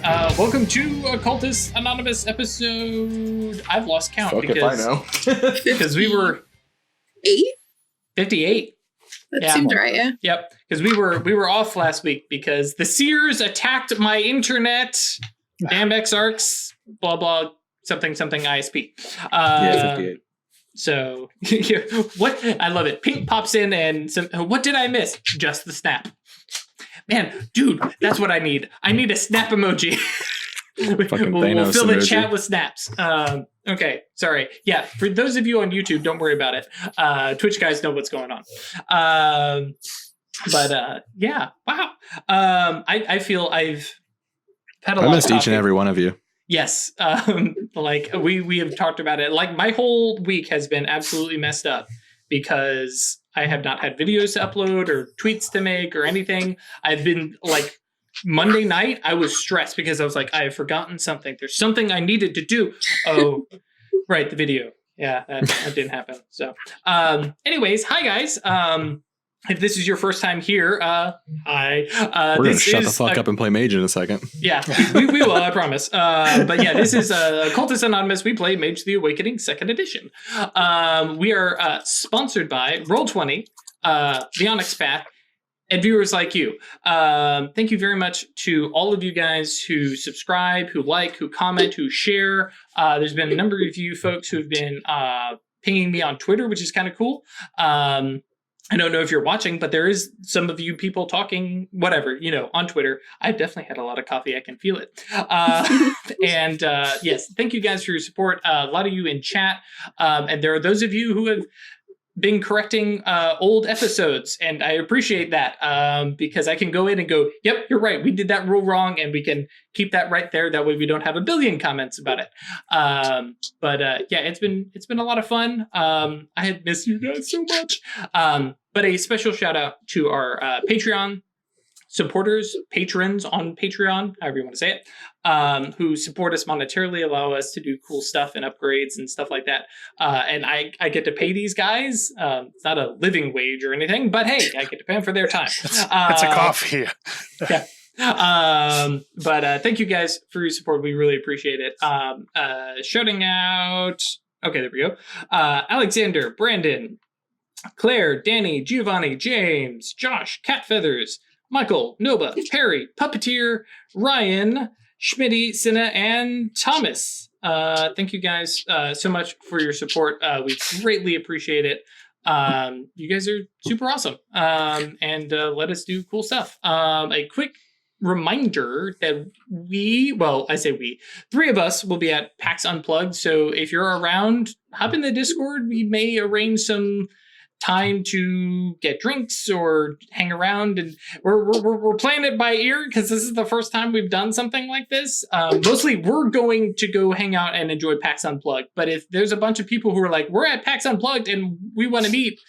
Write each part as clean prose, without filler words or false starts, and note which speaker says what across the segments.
Speaker 1: Welcome to Occultists Anonymous episode. I've lost count.
Speaker 2: Fuck
Speaker 1: because
Speaker 2: if I know.
Speaker 1: because we were 58.
Speaker 3: That seems right, yeah.
Speaker 1: Yep. Because we were off last week because the Seers attacked my internet. Damn XArcs, blah blah, something ISP.
Speaker 2: Yeah, 58.
Speaker 1: So what? I love it. Pink pops in and what did I miss? Just the snap. Man, dude, that's what I need. I need a snap emoji. We'll fill the chat with snaps. Okay, sorry. Yeah, for those of you on YouTube, don't worry about it. Twitch guys know what's going on. Yeah, wow. I feel I've had a lot of
Speaker 2: missed each and every one of you.
Speaker 1: Yes, like we have talked about it. Like my whole week has been absolutely messed up because I have not had videos to upload or tweets to make or anything. I've been like Monday night, I was stressed because I was like, I have forgotten something. There's something I needed to do. Oh, right, the video. Yeah, that didn't happen. So, anyways, hi guys. If this is your first time here, hi.
Speaker 2: We're going to shut the fuck up and play Mage in a second.
Speaker 1: Yeah, we will, I promise. But yeah, this is Occultists Anonymous. We play Mage the Awakening 2nd Edition. We are sponsored by Roll20, The Onyx Path, and viewers like you. Thank you very much to all of you guys who subscribe, who like, who comment, who share. There's been a number of you folks who have been pinging me on Twitter, which is kind of cool. I don't know if you're watching, but there is some of you people talking, whatever, on Twitter. I've definitely had a lot of coffee. I can feel it. And yes, thank you guys for your support. A lot of you in chat. And there are those of you who have been correcting old episodes. And I appreciate that because I can go in and go, yep, you're right. We did that rule wrong. And we can keep that right there. That way we don't have a billion comments about it. Yeah, it's been a lot of fun. I had missed you guys so much. But a special shout out to our Patreon supporters, patrons on Patreon, however you want to say it, who support us monetarily, allow us to do cool stuff and upgrades and stuff like that. And I get to pay these guys. It's not a living wage or anything, but hey, I get to pay them for their time.
Speaker 4: It's a coffee.
Speaker 1: Yeah. But thank you guys for your support. We really appreciate it. Shouting out. Okay, there we go. Alexander, Brandon, Claire, Danny, Giovanni, James, Josh, Cat Feathers, Michael, Noba, Perry, Puppeteer, Ryan, Schmitty, Cinna, and Thomas. Thank you guys so much for your support. We greatly appreciate it. You guys are super awesome. And let us do cool stuff. A quick reminder that three of us will be at PAX Unplugged. So if you're around, hop in the Discord. We may arrange some time to get drinks or hang around, and we're playing it by ear because this is the first time we've done something like this. Mostly we're going to go hang out and enjoy PAX Unplugged, but if there's a bunch of people who are like, we're at PAX Unplugged and we want to meet,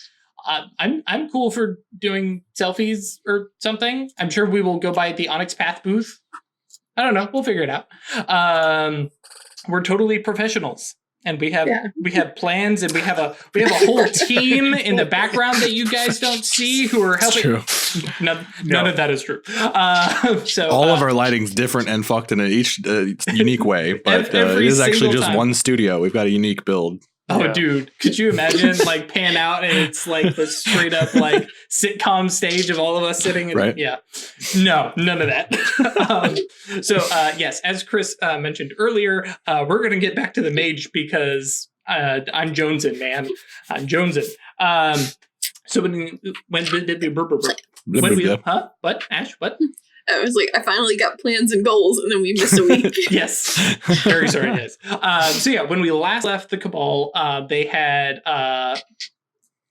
Speaker 1: I'm cool for doing selfies or something. I'm sure we will go by the Onyx Path booth. I don't know, we'll figure it out. We're totally professionals. And we have plans, and we have a whole team in the background that you guys don't see who are helping.
Speaker 2: It's true.
Speaker 1: None of that is true. So
Speaker 2: all of our lighting's different and fucked in each unique way, but it is actually just one studio. We've got a unique build.
Speaker 1: Oh, yeah. Dude, could you imagine like pan out and it's like the straight up like sitcom stage of all of us sitting?
Speaker 2: Right.
Speaker 1: Yeah. No, none of that. Yes, as Chris mentioned earlier, we're going to get back to the Mage because I'm jonesing, man. I'm jonesing. So when What? Ash, what?
Speaker 3: I was like, I finally got plans and goals, and then we missed a week.
Speaker 1: Yes. Very sorry, guys. When we last left the Cabal, they had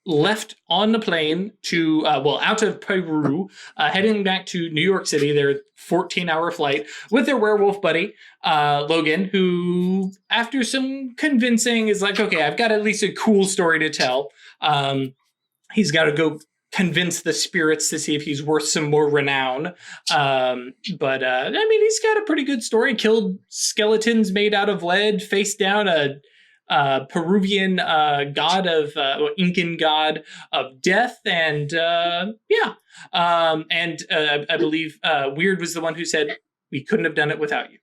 Speaker 1: left on the plane to, out of Peru, heading back to New York City, their 14-hour flight, with their werewolf buddy, Logan, who, after some convincing, is like, okay, I've got at least a cool story to tell. He's got to go convince the spirits to see if he's worth some more renown. He's got a pretty good story. Killed skeletons made out of lead, faced down a Peruvian god of Incan god of death, and I believe Wyrd was the one who said, we couldn't have done it without you.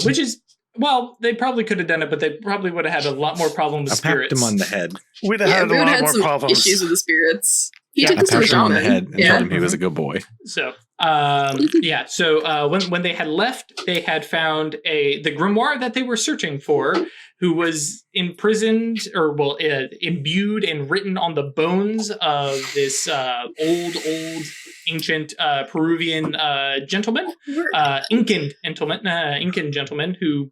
Speaker 1: Which is, well, they probably could have done it, but they probably would have had a lot more problems with spirits.
Speaker 2: I packed him on the head.
Speaker 4: We'd have had a lot more
Speaker 3: some
Speaker 4: problems.
Speaker 3: Issues with the spirits. He
Speaker 1: Yeah,
Speaker 3: took
Speaker 2: I
Speaker 3: us to a
Speaker 2: patted him on the
Speaker 3: shaman.
Speaker 2: head and told him he was a good boy.
Speaker 1: So, yeah. So when they had left, they had found the grimoire that they were searching for, who was imprisoned or imbued and written on the bones of this old ancient Peruvian gentleman, Incan gentleman who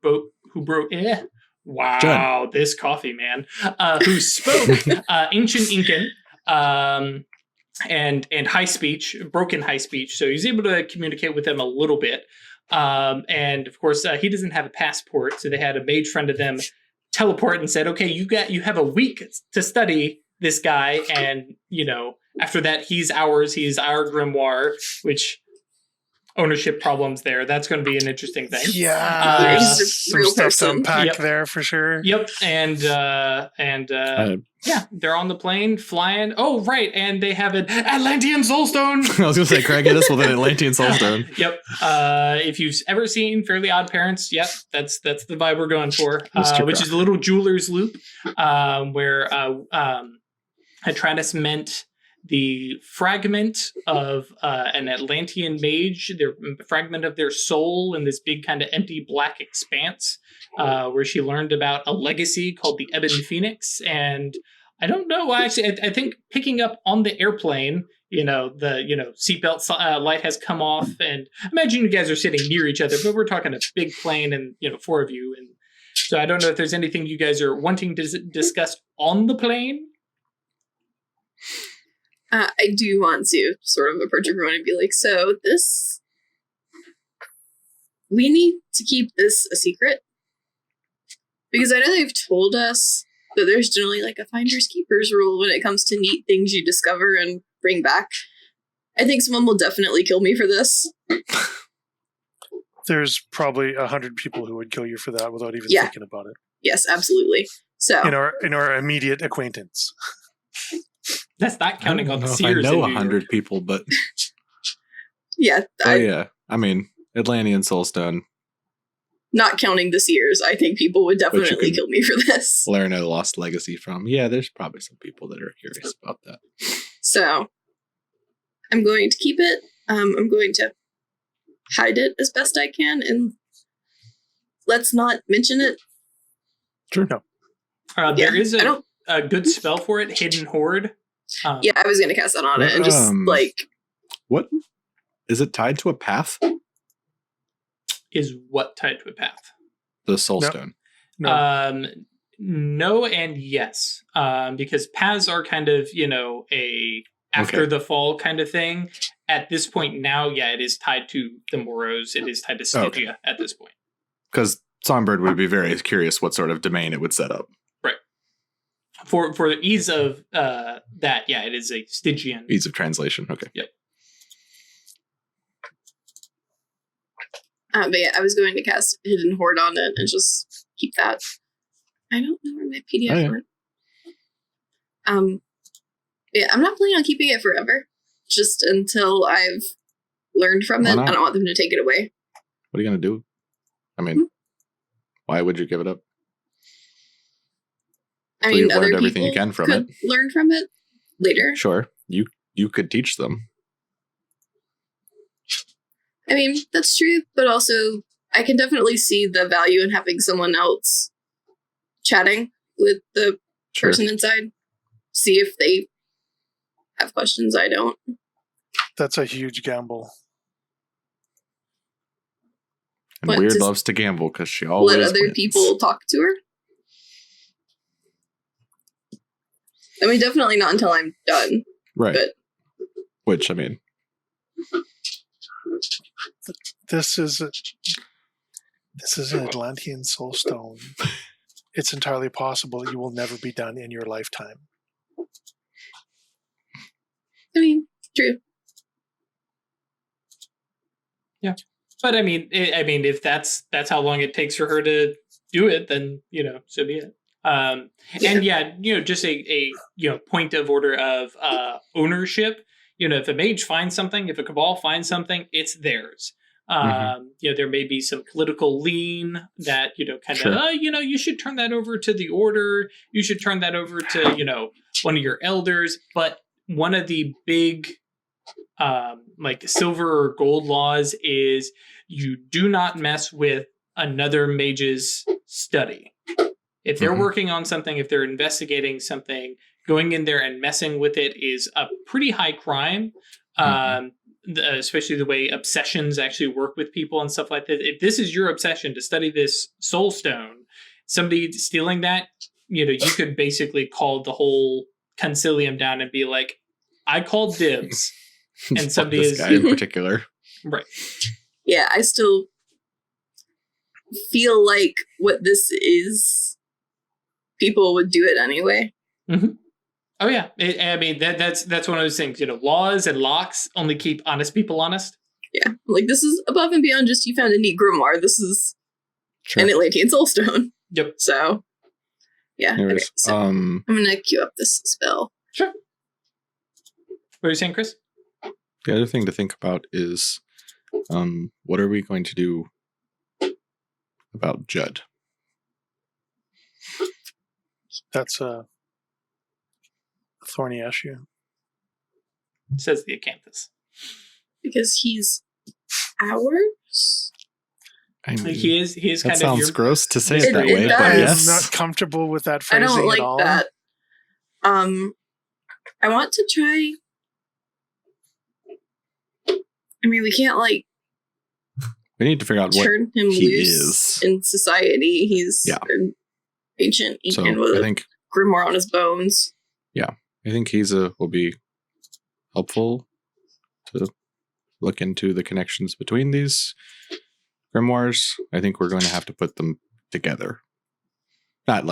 Speaker 1: broke. Wow,
Speaker 2: John.
Speaker 1: this coffee, man. Who spoke ancient Incan. And high speech, broken high speech. So he's able to communicate with them a little bit. And of course, he doesn't have a passport. So they had a mage friend of them teleport and said, okay, you have a week to study this guy. And, after that, he's ours. He's our grimoire, which ownership problems there. That's going to be an interesting thing.
Speaker 4: Yeah,
Speaker 3: he's a
Speaker 4: some
Speaker 3: real
Speaker 4: stuff
Speaker 3: person.
Speaker 4: to unpack
Speaker 1: Yep.
Speaker 4: there for sure.
Speaker 1: Yep. And yeah, they're on the plane flying. Oh, right. And they have an Atlantean Soulstone.
Speaker 2: I was going to say, Craig hit us with an Atlantean Soulstone.
Speaker 1: Yep. If you've ever seen Fairly Odd Parents, yep, that's the vibe we're going for. Which is a little jeweler's loop, where Atratus meant the fragment of an Atlantean mage, their fragment of their soul in this big kind of empty black expanse, where she learned about a legacy called the Ebon Phoenix. And I don't know, actually, I think picking up on the airplane, the seatbelt light has come off, and imagine you guys are sitting near each other, but we're talking a big plane and, 4 of you. And so I don't know if there's anything you guys are wanting to discuss on the plane.
Speaker 3: I do want to sort of approach everyone and be like, so we need to keep this a secret. Because I know they've told us that there's generally like a finder's keeper's rule when it comes to neat things you discover and bring back. I think someone will definitely kill me for this.
Speaker 4: There's probably 100 people who would kill you for that without even thinking about it.
Speaker 3: Yes, absolutely. So
Speaker 4: in our immediate acquaintance.
Speaker 1: That's not counting on the
Speaker 2: I
Speaker 1: Seers.
Speaker 2: know
Speaker 1: in New
Speaker 2: 100
Speaker 1: York.
Speaker 2: people, but
Speaker 3: yeah,
Speaker 2: yeah. I mean, Atlantean Soulstone.
Speaker 3: Not counting the Seers, I think people would
Speaker 2: you
Speaker 3: definitely
Speaker 2: can
Speaker 3: kill me for this.
Speaker 2: Learn a lost legacy from. Yeah, there's probably some people that are curious about that.
Speaker 3: So I'm going to keep it. I'm going to hide it as best I can, and let's not mention it.
Speaker 2: Sure.
Speaker 4: No.
Speaker 1: There is a good spell for it, Hidden Horde.
Speaker 3: Yeah, I was going to cast that on it and just
Speaker 2: What? Is it tied to a path?
Speaker 1: Is what tied to a path?
Speaker 2: The Soulstone.
Speaker 4: No.
Speaker 1: No and yes. Because paths are kind of, a after the fall kind of thing. At this point now, yeah, it is tied to the Moros. It is tied to Stygia at this point.
Speaker 2: Because Songbird would be very curious what sort of domain it would set up.
Speaker 1: Right. For the ease of that, yeah, it is a Stygian.
Speaker 2: Ease of translation. Okay.
Speaker 1: Yep.
Speaker 3: but yeah, I was going to cast Hidden Horde on it and just keep that. I don't know where my PDF went. Yeah, I'm not planning on keeping it forever. Just until I've learned from it. I don't want them to take it away.
Speaker 2: What are you going to do? I mean, why would you give it up?
Speaker 3: I mean,
Speaker 2: you've
Speaker 3: other
Speaker 2: learned everything
Speaker 3: people
Speaker 2: you can from
Speaker 3: could learn from it later.
Speaker 2: Sure. You could teach them.
Speaker 3: I mean, that's true, but also I can definitely see the value in having someone else chatting with the person inside. See if they have questions I don't.
Speaker 4: That's a huge gamble.
Speaker 2: And Wyrd loves to gamble because she always
Speaker 3: let other
Speaker 2: wins.
Speaker 3: people talk to her. I mean, definitely not until I'm done.
Speaker 2: Right.
Speaker 3: But
Speaker 2: which, I mean,
Speaker 4: this is an Atlantean Soulstone. It's entirely possible you will never be done in your lifetime.
Speaker 3: I mean, true.
Speaker 1: Yeah, but I mean, if that's how long it takes for her to do it, then so be it. And yeah, just a point of order of ownership. If a mage finds something, if a cabal finds something, it's theirs. There may be some political lean that, kind of,
Speaker 2: Sure.
Speaker 1: you should turn that over to the order. You should turn that over to, one of your elders. But one of the big, silver or gold laws is you do not mess with another mage's study. If they're working on something, if they're investigating something, going in there and messing with it is a pretty high crime. Especially the way obsessions actually work with people and stuff like that. If this is your obsession to study this soul stone, somebody stealing that, you could basically call the whole concilium down and be like, I called dibs. And somebody
Speaker 2: this
Speaker 1: is
Speaker 2: guy in particular.
Speaker 1: Right.
Speaker 3: Yeah, I still feel like what this is, people would do it anyway.
Speaker 1: Mm-hmm. Oh yeah, that's one of those things. Laws and locks only keep honest people honest.
Speaker 3: Yeah, this is above and beyond just you found a neat grimoire. This is an Atlantean soulstone.
Speaker 1: Yep.
Speaker 3: So, yeah. Okay, so I'm gonna queue up this spell.
Speaker 1: Sure. What are you saying, Chris?
Speaker 2: The other thing to think about is, what are we going to do about Judd?
Speaker 4: That's a thorny issue.
Speaker 1: Says the Acanthus.
Speaker 3: Because he's ours?
Speaker 2: I mean,
Speaker 1: he is kind
Speaker 2: that
Speaker 1: of
Speaker 2: sounds gross to say it that
Speaker 3: it
Speaker 2: way,
Speaker 3: does.
Speaker 2: but
Speaker 4: I'm
Speaker 2: yes.
Speaker 4: not comfortable with that
Speaker 3: I
Speaker 4: phrasing
Speaker 3: don't like
Speaker 4: at all.
Speaker 3: that. I want to try. I mean, we can't
Speaker 2: We need to figure out what
Speaker 3: turn him
Speaker 2: he
Speaker 3: loose
Speaker 2: is.
Speaker 3: in society. He's
Speaker 2: Yeah.
Speaker 3: an ancient
Speaker 2: So
Speaker 3: Incan with
Speaker 2: I
Speaker 3: a
Speaker 2: think
Speaker 3: grimoire on his bones.
Speaker 2: will be helpful to look into the connections between these grimoires. I think we're going to have to put them together. Not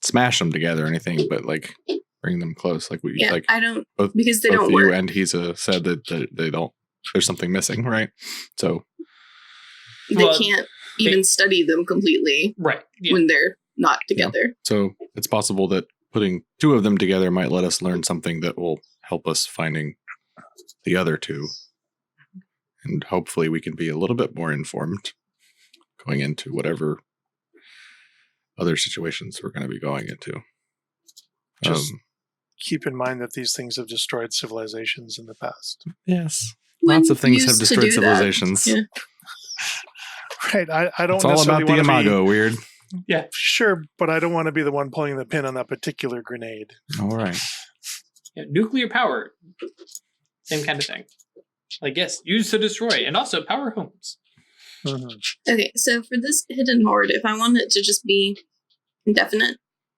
Speaker 2: smash them together or anything, but bring them close.
Speaker 3: Yeah, I don't
Speaker 2: both,
Speaker 3: because they
Speaker 2: both
Speaker 3: don't
Speaker 2: you
Speaker 3: work.
Speaker 2: and Hisa said that they don't. There's something missing, right? So
Speaker 3: They can't even study them completely
Speaker 1: right
Speaker 3: when they're not together.
Speaker 2: So it's possible that putting two of them together might let us learn something that will help us finding the other two. And hopefully we can be a little bit more informed going into whatever other situations we're going to be going into.
Speaker 4: Just keep in mind that these things have destroyed civilizations in the past.
Speaker 2: Yes.
Speaker 3: When
Speaker 2: Lots of things have
Speaker 3: used to
Speaker 2: destroyed
Speaker 3: do that.
Speaker 2: civilizations.
Speaker 3: Yeah.
Speaker 4: Right. I don't
Speaker 2: It's all
Speaker 4: necessarily
Speaker 2: about the
Speaker 4: want to
Speaker 2: imago, Weird.
Speaker 1: Yeah.
Speaker 4: Sure, but I don't want to be the one pulling the pin on that particular grenade.
Speaker 2: All right.
Speaker 1: Yeah, nuclear power, same kind of thing. Yes, used to destroy and also power homes.
Speaker 4: Mm-hmm.
Speaker 3: Okay, so for this hidden horde, if I want it to just be indefinite,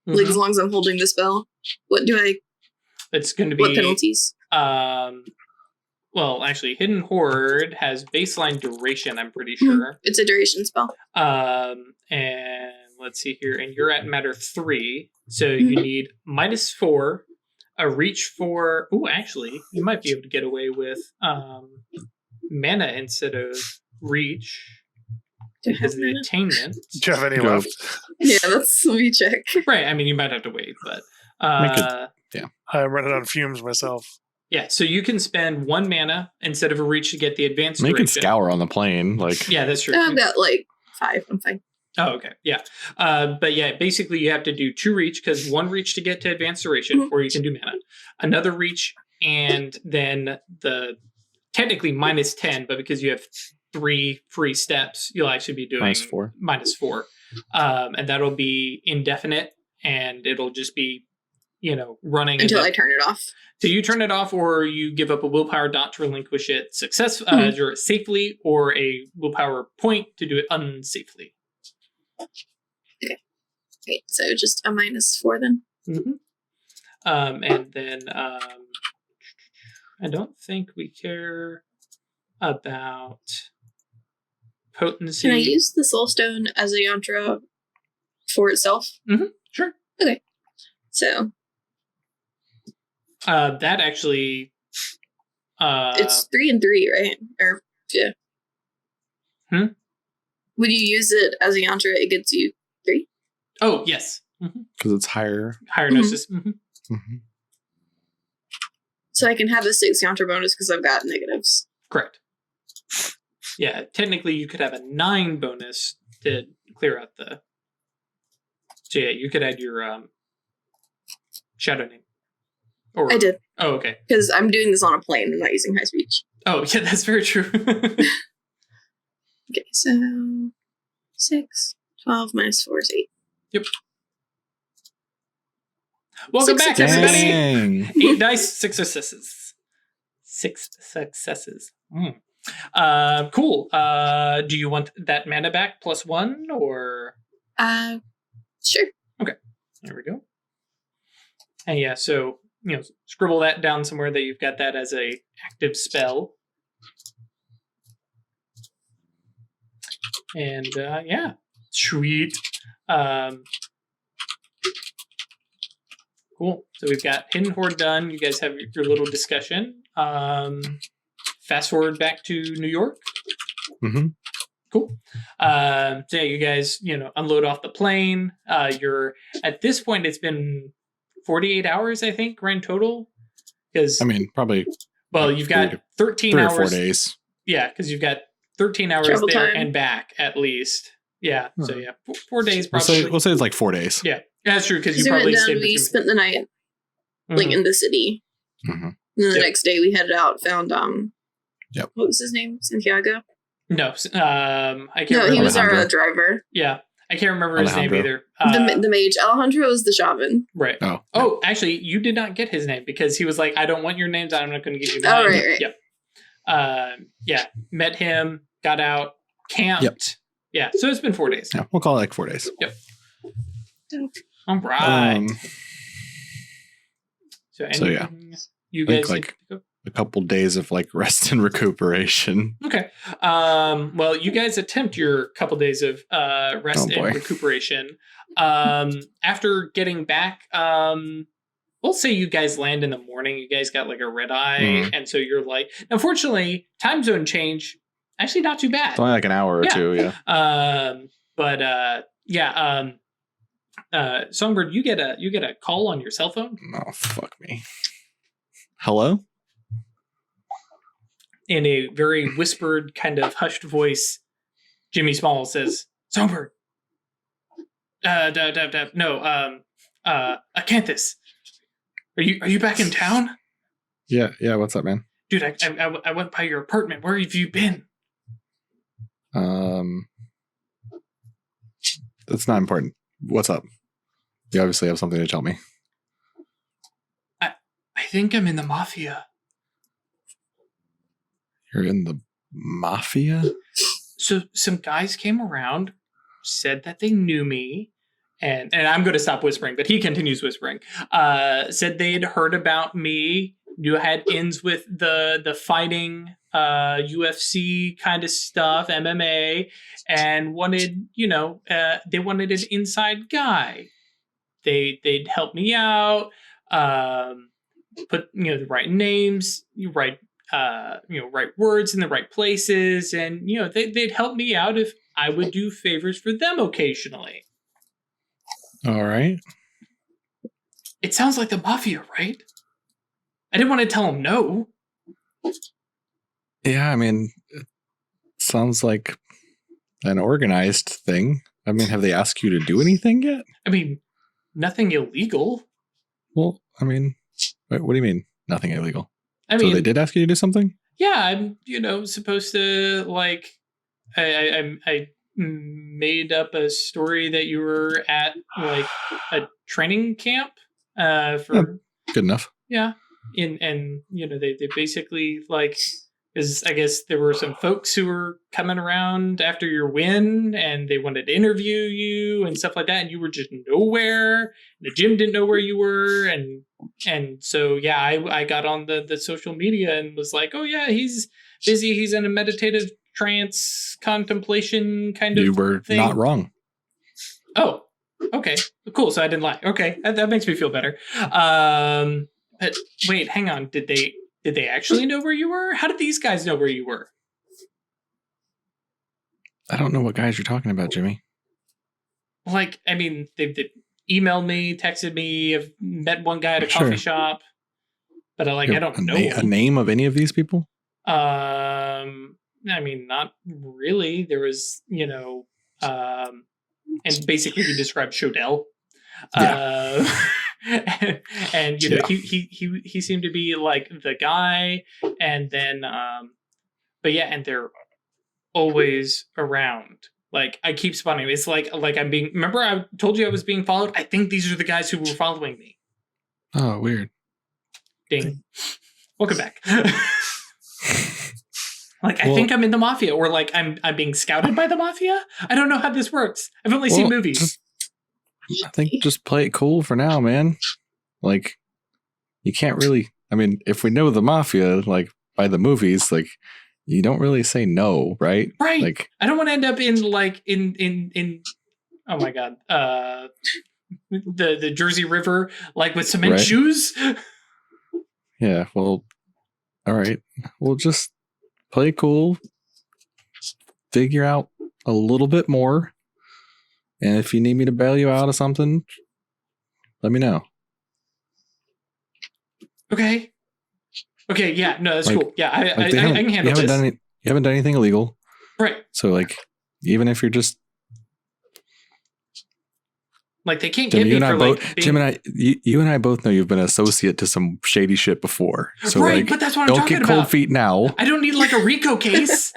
Speaker 3: as long as I'm holding the spell,
Speaker 1: It's going to be
Speaker 3: what penalties?
Speaker 1: Well, actually, hidden horde has baseline duration. I'm pretty sure.
Speaker 3: It's a duration spell.
Speaker 1: And let's see here, and you're at matter 3, so you need -4, a reach for. Oh, actually, you might be able to get away with mana instead of reach because of the attainment.
Speaker 4: Do you have any left?
Speaker 3: Yeah, let me check.
Speaker 1: Right. I mean, you might have to wait, but
Speaker 4: I'm running on fumes myself.
Speaker 1: yeah. So you can spend 1 mana instead of a reach to get the advanced
Speaker 2: Make it
Speaker 1: duration.
Speaker 2: scour on the plane.
Speaker 1: Yeah, that's true.
Speaker 3: I've got 5. I'm fine.
Speaker 1: Oh, okay. Yeah. But yeah, basically you have to do 2 reach because 1 reach to get to advanced duration, or you can do mana. Another reach, and then the technically -10, but because you have 3 free steps, you'll actually be doing
Speaker 2: -4.
Speaker 1: -4. And that'll be indefinite, and it'll just be, running
Speaker 3: Until I turn it off.
Speaker 1: So you turn it off, or you give up a willpower dot to relinquish it safely, or a willpower point to do it unsafely.
Speaker 3: Okay. Wait, so just a -4 then?
Speaker 1: Mm-hmm. And then I don't think we care about potency.
Speaker 3: Can I use the soulstone as a yantra for itself?
Speaker 1: Mm-hmm. Sure.
Speaker 3: Okay. So
Speaker 1: that actually
Speaker 3: it's 3 and 3, right? Or yeah. Would you use it as a yantra? It gets you 3.
Speaker 1: Oh yes,
Speaker 2: Because it's higher.
Speaker 1: higher gnosis. Mm-hmm.
Speaker 2: Mm-hmm.
Speaker 3: So I can have a 6 yantra bonus because I've got negatives.
Speaker 1: Correct. Yeah, technically you could have a 9 bonus to clear out the. So yeah, you could add your shadow name. Or
Speaker 3: I did.
Speaker 1: Oh, okay.
Speaker 3: Because I'm doing this on a plane. I'm not using high speech.
Speaker 1: Oh, yeah, that's very true.
Speaker 3: Okay, so 6, 12 minus 4 is 8.
Speaker 1: Yep. Welcome back,
Speaker 3: Successes.
Speaker 1: everybody.
Speaker 2: Dang.
Speaker 1: 8 dice, 6 successes. 6 successes. Cool. Do you want that mana back +1 or?
Speaker 3: Sure.
Speaker 1: There we go. And yeah, so scribble that down somewhere that you've got that as a active spell. And yeah, sweet. Cool. So we've got Hidden Horde done. You guys have your little discussion. Fast forward back to New York.
Speaker 2: Mm-hmm.
Speaker 1: Cool. So yeah, you guys, unload off the plane. You're at this point, it's been 48 hours, I think, grand total. Because
Speaker 2: I mean, probably.
Speaker 1: Well, you've got 13
Speaker 2: 3
Speaker 1: hours.
Speaker 2: or 4 days.
Speaker 1: Yeah, because you've got 13 hours
Speaker 3: Travel
Speaker 1: there
Speaker 3: time.
Speaker 1: And back at least. Yeah. So
Speaker 2: Huh.
Speaker 1: yeah, 4 days
Speaker 2: We'll
Speaker 1: probably.
Speaker 2: say it's like 4 days.
Speaker 1: Yeah, that's true because you
Speaker 3: We
Speaker 1: probably
Speaker 3: went down,
Speaker 1: stayed
Speaker 3: we
Speaker 1: between.
Speaker 3: spent the night like in the city.
Speaker 2: Mm-hmm.
Speaker 3: And then the
Speaker 1: Yep.
Speaker 3: next day we headed out, found
Speaker 2: Yep.
Speaker 3: what was his name? Santiago?
Speaker 1: No, I can't
Speaker 3: No,
Speaker 1: remember.
Speaker 3: he was our
Speaker 2: Alejandro.
Speaker 3: driver.
Speaker 1: Yeah, I can't remember his name
Speaker 2: Alejandro.
Speaker 1: either.
Speaker 3: The mage. Alejandro was the shaman.
Speaker 1: Right.
Speaker 2: Oh.
Speaker 1: Oh, actually, you did not get his name because he was like, "I don't want your names. I'm not going to give you
Speaker 3: Oh,
Speaker 1: mine."
Speaker 3: right.
Speaker 1: Yep. Yeah. Met him. Got out. Camped.
Speaker 2: Yep.
Speaker 1: Yeah. So it's been 4 days.
Speaker 2: Yeah, we'll call it like 4 days.
Speaker 1: All right. So
Speaker 2: yeah.
Speaker 1: You
Speaker 2: I think,
Speaker 1: guys
Speaker 2: like, a couple days of like rest and recuperation.
Speaker 1: Okay. Well, you guys attempt your couple days of rest
Speaker 2: Oh, boy.
Speaker 1: and recuperation. After getting back, we'll say you guys land in the morning. You guys got like a red eye, and so you're like. Now, fortunately, time zone change actually not too bad.
Speaker 2: It's only like an hour or
Speaker 1: Yeah.
Speaker 2: 2. Yeah.
Speaker 1: But yeah. Songbird, you get a call on your cell phone.
Speaker 2: Oh, fuck me. Hello?
Speaker 1: In a very whispered, kind of hushed voice, Jimmy Small says, "Songbird, no, Acanthus, are you back in town?
Speaker 2: Yeah. What's up, man?
Speaker 1: Dude, I went by your apartment. Where have you been?
Speaker 2: That's not important. What's up? You obviously have something to tell me.
Speaker 1: I think I'm in the mafia."
Speaker 2: You're in the mafia?
Speaker 1: So some guys came around, said that they knew me, and I'm going to stop whispering, but he continues whispering. Said they'd heard about me, knew I had ins with the fighting, UFC kind of stuff, MMA, and wanted, they wanted an inside guy. They'd help me out, put the right names, right words in the right places, and they'd help me out if I would do favors for them occasionally.
Speaker 2: All right.
Speaker 1: It sounds like the mafia, right? I didn't want to tell them no.
Speaker 2: Yeah, I mean, it sounds like an organized thing. I mean, have they asked you to do anything yet?
Speaker 1: I mean, nothing illegal.
Speaker 2: Well, I mean, what do you mean? Nothing illegal.
Speaker 1: I
Speaker 2: So
Speaker 1: mean,
Speaker 2: they did ask you to do something?
Speaker 1: yeah, I'm supposed to like. I made up a story that you were at like a training camp for
Speaker 2: Good enough.
Speaker 1: yeah, and they basically like is I guess there were some folks who were coming around after your win and they wanted to interview you and stuff like that, and you were just nowhere. The gym didn't know where you were, and so yeah, I got on the social media and was like, oh yeah, he's busy, he's in a meditative trance contemplation kind of
Speaker 2: You were
Speaker 1: thing.
Speaker 2: not wrong.
Speaker 1: Oh, okay, cool. So I didn't lie. Okay, that makes me feel better. But wait, hang on. Did they actually know where you were? How did these guys know where you were?
Speaker 2: I don't know what guys you're talking about, Jimmy.
Speaker 1: Like, I mean, they've emailed me, texted me. I've met one guy at a
Speaker 2: Sure.
Speaker 1: coffee shop, but I don't know
Speaker 2: A
Speaker 1: him.
Speaker 2: name of any of these people?
Speaker 1: I mean, not really. There was, and basically he described Shodel. And you know, he seemed to be like the guy, and then but yeah, and they're always around. Like, I keep spawning. It's like I'm being. Remember, I told you I was being followed. I think these are the guys who were following me.
Speaker 2: Oh, weird.
Speaker 1: Ding. Welcome back. Like, I think I'm in the mafia, or like I'm being scouted by the mafia. I don't know how this works. I've only seen movies.
Speaker 2: I think just play it cool for now, man. Like, you can't really. I mean, if we know the mafia, like by the movies, like you don't really say no, right?
Speaker 1: Right.
Speaker 2: Like,
Speaker 1: I don't want to end up in like in. Oh my god. The Jersey River, like with cement shoes.
Speaker 2: Yeah. Well. All right. We'll just play cool. Figure out a little bit more. And if you need me to bail you out of something, let me know.
Speaker 1: Okay. Yeah. No, that's cool. Yeah, I can handle this.
Speaker 2: You haven't done anything illegal,
Speaker 1: right?
Speaker 2: So, like, even if you're just
Speaker 1: like, they can't get me for like
Speaker 2: Jim and I. You and I both know you've been an associate to some shady shit before. So,
Speaker 1: right,
Speaker 2: like,
Speaker 1: but that's what I'm talking about.
Speaker 2: Don't get cold feet now.
Speaker 1: I don't need like a RICO case.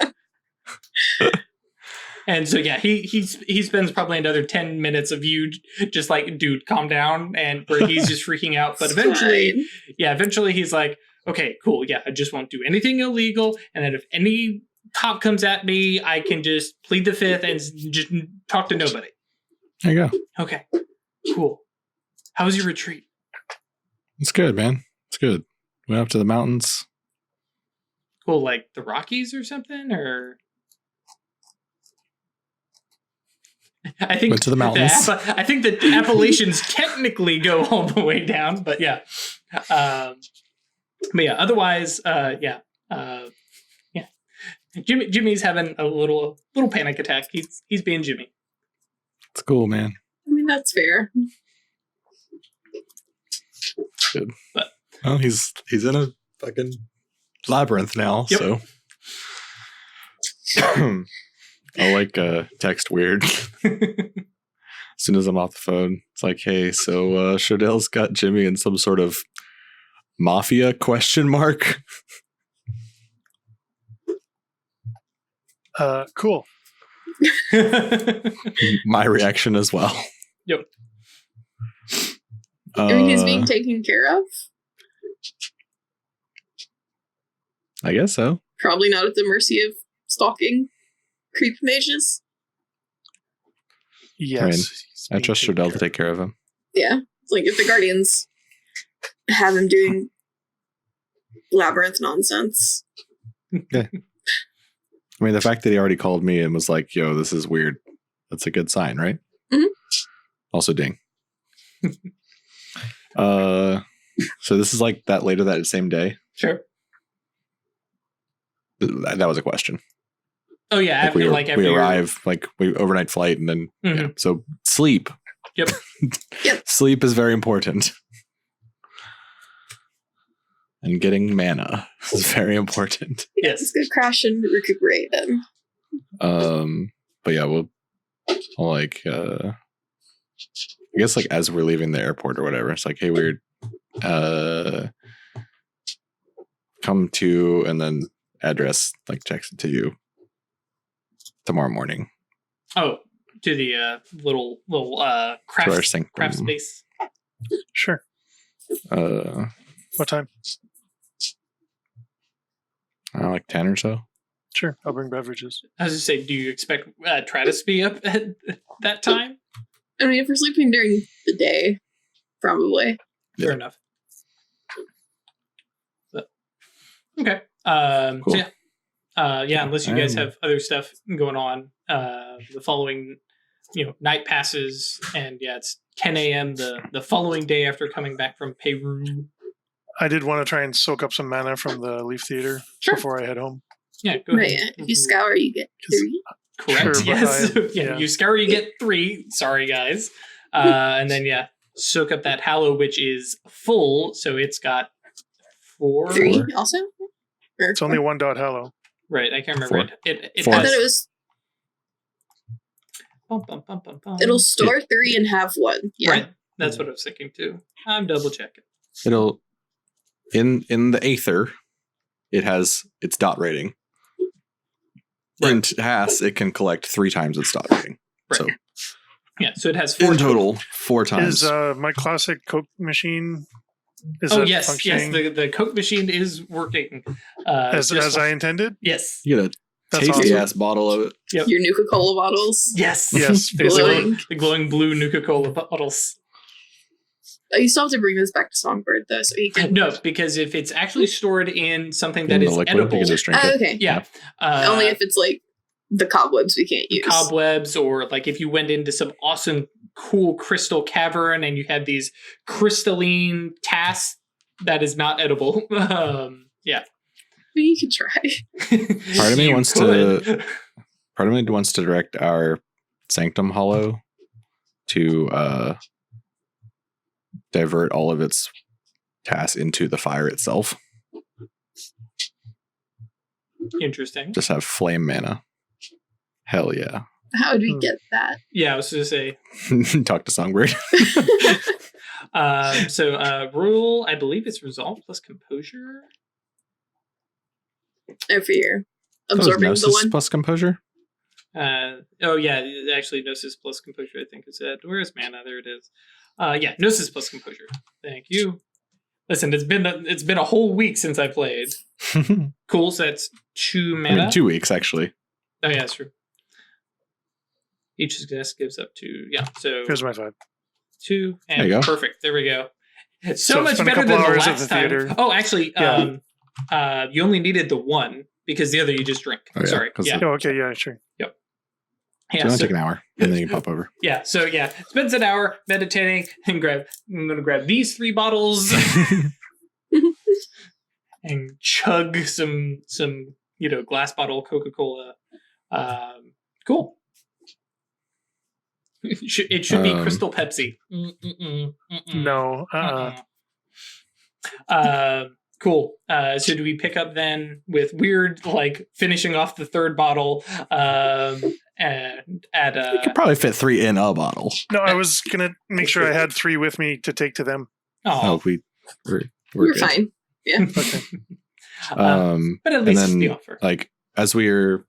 Speaker 1: And so, yeah, he spends probably another 10 minutes of you just like, dude, calm down, and where he's just freaking out. But eventually he's like, okay, cool. Yeah, I just won't do anything illegal. And then if any cop comes at me, I can just plead the fifth and just talk to nobody.
Speaker 2: There you go.
Speaker 1: Okay, cool. How was your retreat?
Speaker 2: It's good, man. It's good. Went up to the mountains.
Speaker 1: Cool, like the Rockies or something, or... I think
Speaker 2: went to the mountains.
Speaker 1: I think the Appalachians technically go all the way down, but yeah. But yeah, otherwise, yeah. Jimmy's having a little panic attack. He's being Jimmy.
Speaker 2: It's cool, man.
Speaker 3: I mean, that's fair.
Speaker 2: Good. But, well, he's in a fucking labyrinth now, so. I'll like text Wyrd as soon as I'm off the phone. It's like, hey, so Shodel's got Jimmy in some sort of mafia ?
Speaker 4: Cool.
Speaker 2: My reaction as well.
Speaker 1: Yep.
Speaker 3: I mean, he's being taken care of.
Speaker 2: I guess so.
Speaker 3: Probably not at the mercy of stalking creep mages.
Speaker 4: Yes.
Speaker 2: I mean, I trust Shodel to take care of him.
Speaker 3: Yeah. It's like if the Guardians have him doing labyrinth nonsense.
Speaker 2: Yeah. I mean, the fact that he already called me and was like, yo, this is weird. That's a good sign, right?
Speaker 3: Mm-hmm.
Speaker 2: Also, ding. So this is like that later that same day?
Speaker 1: Sure.
Speaker 2: That was a question.
Speaker 1: Oh yeah,
Speaker 2: like we arrive, like we overnight flight, and then yeah, so sleep.
Speaker 1: Yep.
Speaker 2: Sleep is very important, and getting mana is very important.
Speaker 3: Yes, it's good. Crash and recuperate them.
Speaker 2: But yeah, I'll like I guess like as we're leaving the airport or whatever, it's like, hey, Wyrd, come to, and then address, like text it to you tomorrow morning.
Speaker 1: Oh, to the little craft space.
Speaker 4: Sure. What time?
Speaker 2: Like 10 or so.
Speaker 4: Sure, I'll bring beverages.
Speaker 1: I was just saying, do you expect Travis to be up at that time?
Speaker 3: I mean, if we're sleeping during the day, probably.
Speaker 1: Fair enough. But, okay. Cool. So yeah, unless you guys have other stuff going on, the following, night passes, and yeah, it's 10 a.m. the following day after coming back from Peru.
Speaker 4: I did want to try and soak up some mana from the Leaf Theater before I head home.
Speaker 1: Yeah, go ahead.
Speaker 3: Yeah. If you scour, you get 3.
Speaker 1: Correct.
Speaker 4: Sure,
Speaker 1: yes. You scour, you get 3. Sorry, guys. And then soak up that Hallow, which is full, so it's got 4.
Speaker 3: 3 also.
Speaker 4: It's only 1 dot Hallow.
Speaker 1: Right, I can't remember.
Speaker 2: Four.
Speaker 1: It
Speaker 2: Four.
Speaker 3: I
Speaker 1: has,
Speaker 3: thought it was. It'll store 3 and have 1. Yeah.
Speaker 1: Right, that's what I was thinking too. I'm double checking.
Speaker 2: It'll in the Aether, it has its dot rating. In TAS, it can collect 3 times its dot rating.
Speaker 1: Right.
Speaker 2: So
Speaker 1: Yeah, so it has 4
Speaker 2: in total, 4 times.
Speaker 4: Is my classic Coke machine? Is
Speaker 1: Oh
Speaker 4: that
Speaker 1: yes,
Speaker 4: functioning
Speaker 1: the Coke machine is working.
Speaker 4: as I intended?
Speaker 1: Yes.
Speaker 2: You get a
Speaker 4: That's
Speaker 2: tasty
Speaker 4: awesome.
Speaker 2: ass bottle of it.
Speaker 3: Your Nuka-Cola bottles.
Speaker 1: Yes.
Speaker 4: Yes,
Speaker 1: the
Speaker 4: basically.
Speaker 1: glowing blue Nuka-Cola bottles.
Speaker 3: You still have to bring this back to Songbird though, so he can.
Speaker 1: No, because if it's actually stored in something
Speaker 2: In
Speaker 1: that
Speaker 2: the
Speaker 1: is
Speaker 2: liquid,
Speaker 1: edible,
Speaker 2: you can just drink
Speaker 3: Oh,
Speaker 2: it.
Speaker 3: okay.
Speaker 1: yeah,
Speaker 3: Only if it's like the cobwebs we can't use.
Speaker 1: cobwebs, or like if you went into some awesome, cool crystal cavern and you had these crystalline tasks, that is not edible. Yeah.
Speaker 3: You can try.
Speaker 2: Part of me
Speaker 1: You
Speaker 2: wants
Speaker 1: could.
Speaker 2: to- Part of me wants to direct our Sanctum Hollow to divert all of its tasks into the fire itself.
Speaker 1: Interesting.
Speaker 2: Just have flame mana. Hell yeah.
Speaker 3: How would we get that?
Speaker 1: Yeah, I was going to say.
Speaker 2: Talk to Songbird.
Speaker 1: Rule, I believe it's resolve plus composure.
Speaker 3: I fear
Speaker 2: That was
Speaker 3: absorbing the
Speaker 2: Gnosis
Speaker 3: one.
Speaker 2: plus composure.
Speaker 1: Oh yeah, actually Gnosis plus composure I think is it. Where is mana? There it is. Yeah, Gnosis plus composure. Thank you. Listen, it's been a whole week since I played. Cool, so that's 2
Speaker 2: I
Speaker 1: mana.
Speaker 2: mean, 2 weeks actually.
Speaker 1: Oh yeah, that's true. Each success gives up to so
Speaker 4: Here's my 5.
Speaker 1: 2
Speaker 2: There
Speaker 1: and
Speaker 2: you go.
Speaker 1: perfect. There we go. So
Speaker 4: So
Speaker 1: much
Speaker 4: spend a
Speaker 1: better
Speaker 4: couple
Speaker 1: than the
Speaker 4: hours at
Speaker 1: last
Speaker 4: the
Speaker 1: time.
Speaker 4: theater.
Speaker 1: Oh, actually,
Speaker 4: Yeah.
Speaker 1: you only needed the 1 because the other you just drink.
Speaker 2: Oh, yeah,
Speaker 1: Sorry.
Speaker 2: 'cause
Speaker 1: Yeah.
Speaker 4: Oh, okay, yeah, sure.
Speaker 2: It's
Speaker 1: Yeah,
Speaker 2: gonna
Speaker 1: so-
Speaker 2: take an hour, and then you pop over.
Speaker 1: Yeah, so yeah, spends an hour meditating and I'm gonna grab these 3 bottles and chug some glass bottle Coca-Cola. Cool. It should be Crystal Pepsi.
Speaker 4: No.
Speaker 1: Cool. So do we pick up then with Wyrd like finishing off the 3rd bottle and at
Speaker 2: You could probably fit 3 in a bottle.
Speaker 4: No, I was gonna make sure I had 3 with me to take to them.
Speaker 2: Oh, we're
Speaker 3: You're
Speaker 2: good.
Speaker 3: fine. Yeah.
Speaker 4: Okay.
Speaker 1: but at
Speaker 2: and
Speaker 1: least it's
Speaker 2: then,
Speaker 1: the offer.
Speaker 2: like, as we're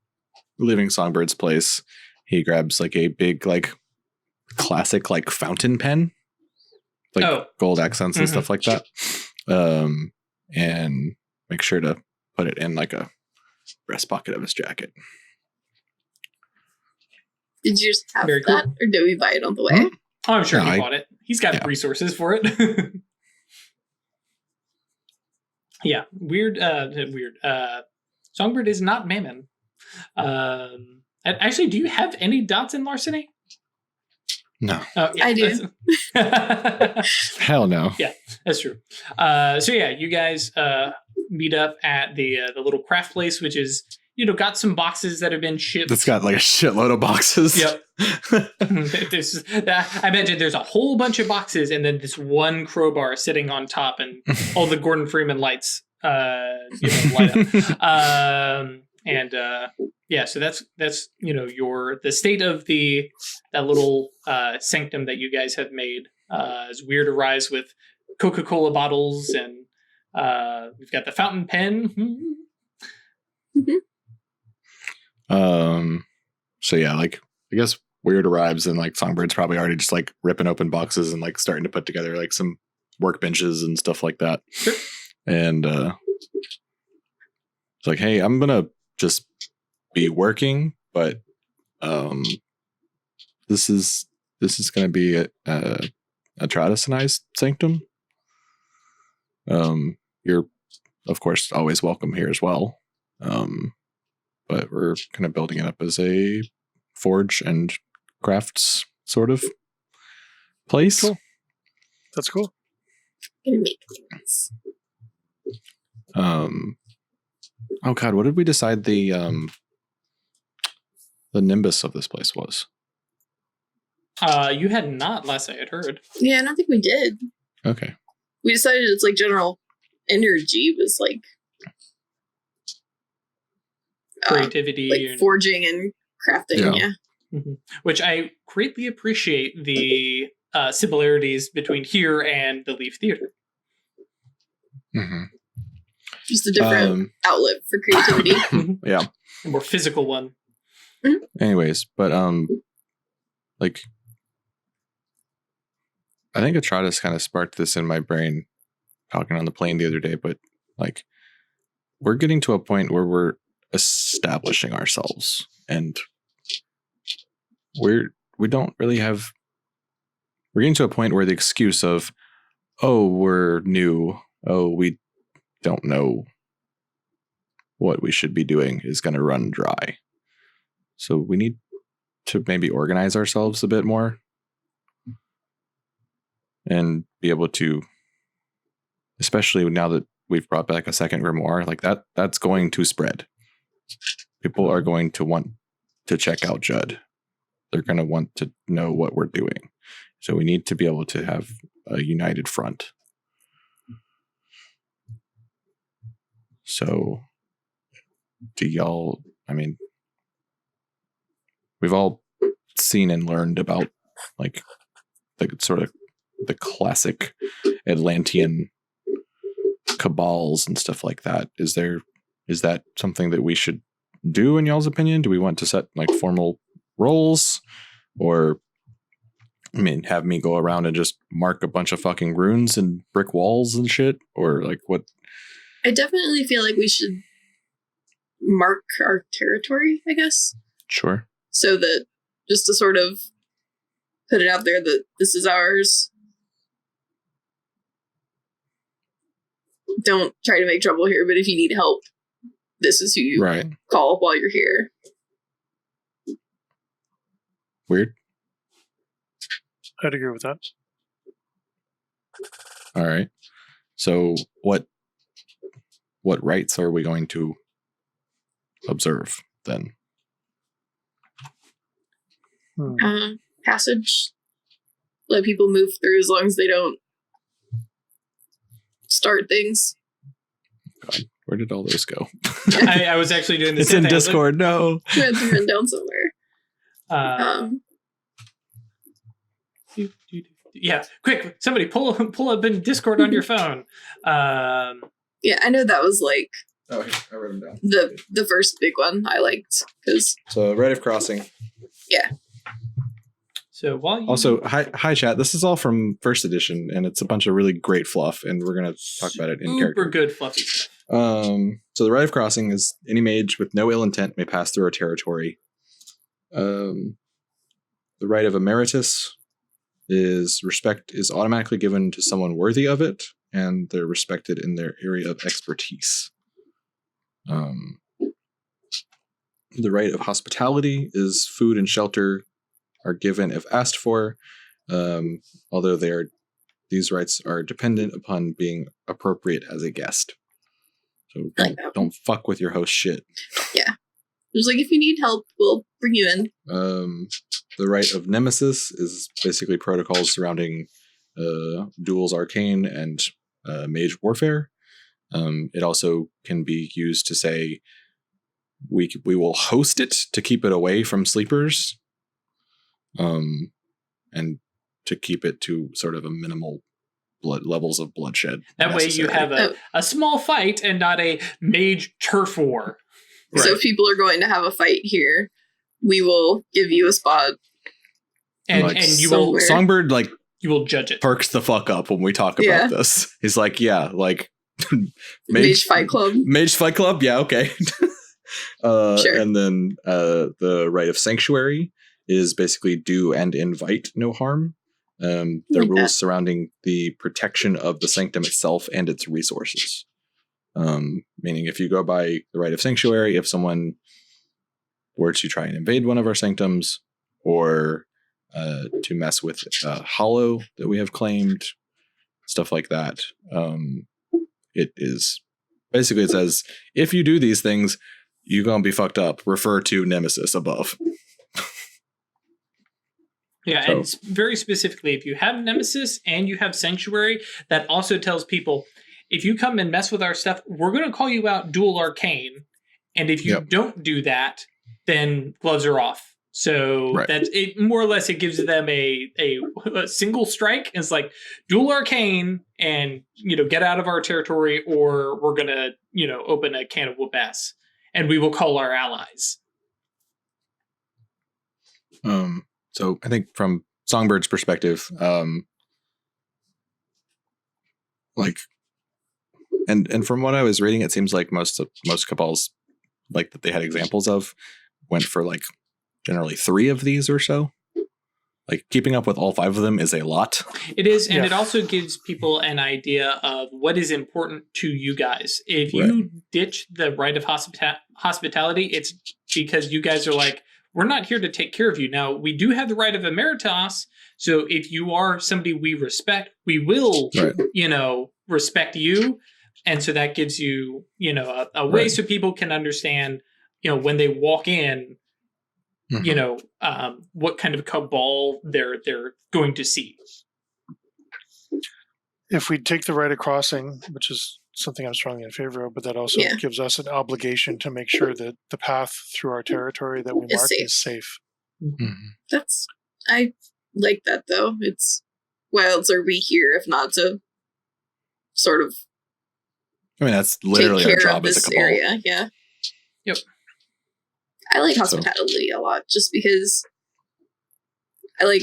Speaker 2: leaving Songbird's place, he grabs like a big, like, classic, like, fountain pen, like gold accents and stuff like that, and make sure to put it in like a breast pocket of his jacket.
Speaker 3: Did you just have
Speaker 1: Very cool.
Speaker 3: that, or did we buy it on the way?
Speaker 2: Hmm?
Speaker 1: Oh, I'm sure
Speaker 2: No,
Speaker 1: he
Speaker 2: I-
Speaker 1: bought it. He's got
Speaker 2: yeah.
Speaker 1: resources for it. Yeah, weird. Songbird is not Mammon. Actually, do you have any dots in Larceny?
Speaker 2: No,
Speaker 1: Oh, yeah,
Speaker 3: I do.
Speaker 2: hell no.
Speaker 1: Yeah, that's true. So yeah, you guys meet up at the little craft place, which is got some boxes that have been shipped.
Speaker 2: It's got like a shitload of boxes.
Speaker 1: Yep. I imagine there's a whole bunch of boxes and then this one crowbar sitting on top and all the Gordon Freeman lights light up. So that's the state of that little sanctum that you guys have made. As Wyrd arrives with Coca-Cola bottles and we've got the fountain pen.
Speaker 2: So yeah, like I guess Wyrd arrives and like Songbird's probably already just like ripping open boxes and like starting to put together like some workbenches and stuff like that.
Speaker 1: Sure.
Speaker 2: And it's like, hey, I'm gonna just be working, but this is gonna be a Traditionized sanctum. You're of course always welcome here as well. But we're kind of building it up as a forge and crafts sort of place.
Speaker 4: Cool. That's cool.
Speaker 3: Gonna make things.
Speaker 2: Oh god, what did we decide the nimbus of this place was?
Speaker 1: You had not, last I had heard.
Speaker 3: Yeah, I don't think we did.
Speaker 2: Okay.
Speaker 3: We decided it's like general energy was like
Speaker 1: creativity,
Speaker 3: like forging and crafting. Yeah.
Speaker 1: Mhm. Which I greatly appreciate the similarities between here and the Leaf Theater.
Speaker 2: Mm-hmm.
Speaker 3: Just a different outlet for creativity.
Speaker 2: Yeah.
Speaker 1: A more physical one.
Speaker 2: Anyways, but like, I think Atratus kind of sparked this in my brain talking on the plane the other day, but like, we're getting to a point where we're establishing ourselves, and we don't really have. We're getting to a point where the excuse of, oh, we're new, oh, we don't know what we should be doing is going to run dry. So we need to maybe organize ourselves a bit more and be able to, especially now that we've brought back a second grimoire, like that's going to spread. People are going to want to check out Judd. They're going to want to know what we're doing. So we need to be able to have a united front. So do y'all, I mean, we've all seen and learned about like the sort of the classic Atlantean cabals and stuff like that. Is that something that we should do in y'all's opinion? Do we want to set like formal roles, or I mean, have me go around and just mark a bunch of fucking runes and brick walls and shit, or like what?
Speaker 3: I definitely feel like we should mark our territory, I guess.
Speaker 2: Sure.
Speaker 3: So that just to sort of put it out there that this is ours. Don't try to make trouble here, but if you need help, this is who you call while you're here.
Speaker 2: Weird.
Speaker 4: I'd agree with that.
Speaker 2: All right. So what rights are we going to observe then?
Speaker 3: Passage. Let people move through as long as they don't start things.
Speaker 2: God, where did all those go?
Speaker 1: I was actually doing this.
Speaker 2: It's in Discord. No.
Speaker 3: You had to run down somewhere.
Speaker 1: Yeah, quick! Somebody pull up in Discord on your phone.
Speaker 3: Yeah, I know that was like
Speaker 2: I wrote them down.
Speaker 3: The first big one I liked because
Speaker 2: So rite of crossing.
Speaker 3: Yeah.
Speaker 1: So while you
Speaker 2: also hi chat. This is all from first edition, and it's a bunch of really great fluff, and we're gonna talk about it in character.
Speaker 1: Super good fluffy stuff.
Speaker 2: So the rite of crossing is any mage with no ill intent may pass through our territory. The rite of emeritus is respect is automatically given to someone worthy of it, and they're respected in their area of expertise. The rite of hospitality is food and shelter are given if asked for, although these rights are dependent upon being appropriate as a guest. So don't fuck with your host shit.
Speaker 3: Yeah. There's like, if you need help, we'll bring you in.
Speaker 2: The rite of nemesis is basically protocols surrounding duels arcane and mage warfare. It also can be used to say we will host it to keep it away from sleepers, and to keep it to sort of a minimal levels of bloodshed.
Speaker 1: That way you have a small fight and not a mage turf war.
Speaker 3: Right. So if people are going to have a fight here, we will give you a spot.
Speaker 1: And you will
Speaker 2: Songbird
Speaker 1: you will judge it.
Speaker 2: Perks the fuck up when we talk about this. He's like, yeah, like
Speaker 3: Mage Fight Club.
Speaker 2: Mage Fight Club, yeah, okay.
Speaker 3: Sure.
Speaker 2: And then the rite of sanctuary is basically do and invite no harm. The rules surrounding the protection of the sanctum itself and its resources. Meaning if you go by the rite of sanctuary, if someone were to try and invade one of our sanctums, or to mess with hollow that we have claimed, stuff like that, it is basically, it says, if you do these things, you're gonna be fucked up. Refer to Nemesis above.
Speaker 1: Yeah, so. And very specifically, if you have Nemesis and you have Sanctuary, that also tells people, if you come and mess with our stuff, we're going to call you out dual arcane, And if you
Speaker 2: Yep.
Speaker 1: don't do that, then gloves are off. So
Speaker 2: Right.
Speaker 1: that it more or less it gives them a single strike. It's like dual arcane and get out of our territory, or we're gonna open a can of whoop ass, and we will call our allies.
Speaker 2: So I think from Songbird's perspective, like, and from what I was reading, it seems like most cabals, like that they had examples of, went for like generally 3 of these or so. Like keeping up with all 5 of them is a lot.
Speaker 1: It is, and
Speaker 4: Yeah.
Speaker 1: it also gives people an idea of what is important to you guys. If you ditch the right of hospitality, it's because you guys are like, we're not here to take care of you. Now, we do have the right of emeritus, so if you are somebody we respect, we will, respect you. And so that gives you, a way so people can understand, when they walk in, what kind of cabal they're going to see.
Speaker 4: If we take the right of crossing, which is something I'm strongly in favor of, but that also gives us an obligation to make sure that the path through our territory that we mark is safe.
Speaker 2: Mm-hmm.
Speaker 3: I like that though. It's why else are we here if not to sort of
Speaker 2: I mean, that's literally
Speaker 3: take
Speaker 2: our
Speaker 3: care
Speaker 2: job
Speaker 3: of
Speaker 2: as a
Speaker 3: this
Speaker 2: cabal.
Speaker 3: area. Yeah.
Speaker 1: Yep.
Speaker 3: I like hospitality a lot just because I like.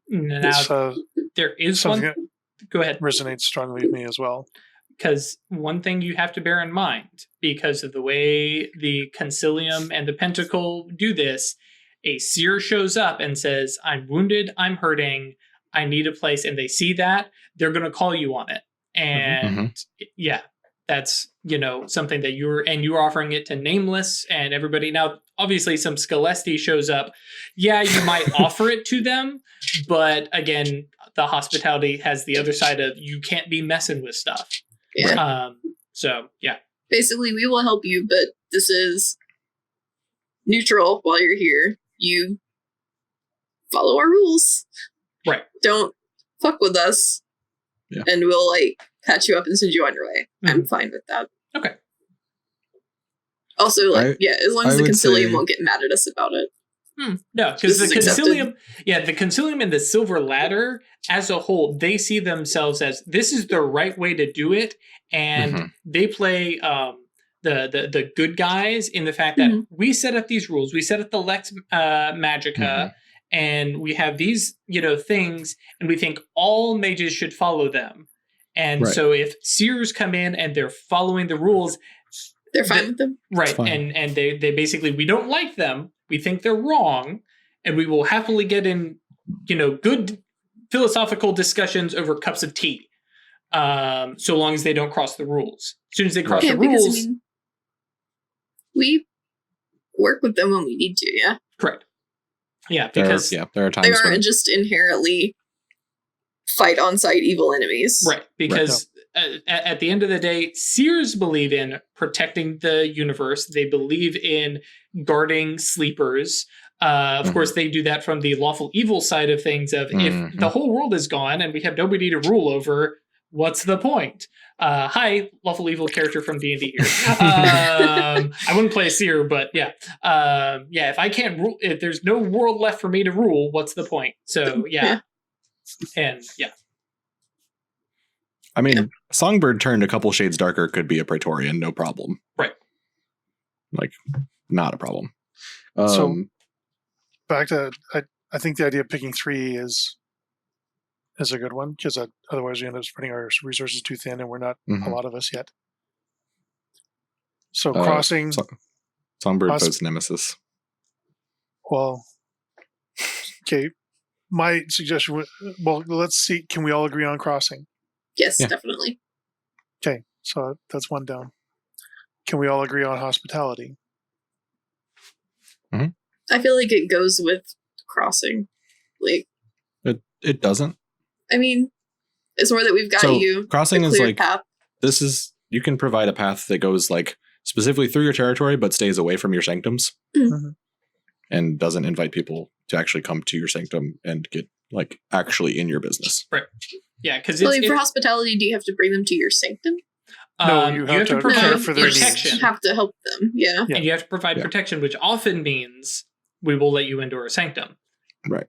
Speaker 1: Now, there is
Speaker 4: something
Speaker 1: one. Go ahead.
Speaker 4: Resonates strongly with me as well.
Speaker 1: Because one thing you have to bear in mind, because of the way the Concilium and the Pentacle do this, a seer shows up and says, I'm wounded, I'm hurting, I need a place, and they see that, they're going to call you on it. And that's, something that you're offering it to Nameless and everybody. Now, obviously, some Scalesti shows up. Yeah, you might offer it to them, but again, the hospitality has the other side of you can't be messing with stuff.
Speaker 3: Yeah.
Speaker 1: So, yeah.
Speaker 3: Basically, we will help you, but this is neutral while you're here. You follow our rules.
Speaker 1: Right.
Speaker 3: Don't fuck with us.
Speaker 2: Yeah.
Speaker 3: And we'll, patch you up and send you on your way. Mm-hmm. I'm fine with that.
Speaker 1: Okay.
Speaker 3: Also, as long as the Concilium won't get mad at us about it.
Speaker 1: No, because the Concilium and the Silver Ladder as a whole, they see themselves as this is the right way to do it, and they play the good guys in the fact that we set up these rules, we set up the Lex Magica, and we have these things, and we think all mages should follow them. And so if seers come in and they're following the rules,
Speaker 3: they're fine with them,
Speaker 1: right? And they basically, we don't like them. We think they're wrong, and we will happily get in, good philosophical discussions over cups of tea, so long as they don't cross the rules. As soon as they cross the rules,
Speaker 3: we work with them when we need to. Yeah,
Speaker 1: correct. Yeah, because
Speaker 2: there are times
Speaker 3: they aren't just inherently fight on site evil enemies,
Speaker 1: right? Because at the end of the day, seers believe in protecting the universe. They believe in guarding sleepers. Of course, they do that from the lawful evil side of things. Of if the whole world is gone and we have nobody to rule over, what's the point? Hi, lawful evil character from D&D here. I wouldn't play a seer, but if I can't rule, if there's no world left for me to rule, what's the point? So and
Speaker 2: I mean, Songbird turned a couple shades darker could be a Praetorian, no problem.
Speaker 1: Right.
Speaker 2: Like, not a problem.
Speaker 4: So back to, I think the idea of picking 3 is a good one, because otherwise we end up spreading our resources too thin, and we're not a lot of us yet. So crossing.
Speaker 2: Songbird votes Nemesis.
Speaker 4: Well, okay. My suggestion was, let's see. Can we all agree on crossing?
Speaker 3: Yes, definitely.
Speaker 4: Okay, so that's 1 down. Can we all agree on hospitality?
Speaker 3: I feel like it goes with crossing.
Speaker 2: It doesn't.
Speaker 3: I mean, it's more that we've got you.
Speaker 2: Crossing is like
Speaker 3: path.
Speaker 2: You can provide a path that goes specifically through your territory, but stays away from your sanctums, and doesn't invite people to actually come to your sanctum and get actually in your business.
Speaker 1: Right. Yeah, because
Speaker 3: for hospitality, do you have to bring them to your sanctum?
Speaker 4: No, you have to
Speaker 1: provide
Speaker 4: care for their needs.
Speaker 1: protection.
Speaker 3: You have to help them. Yeah.
Speaker 4: Yeah.
Speaker 1: And you have to provide protection, which often means we will let you into our sanctum.
Speaker 2: Right.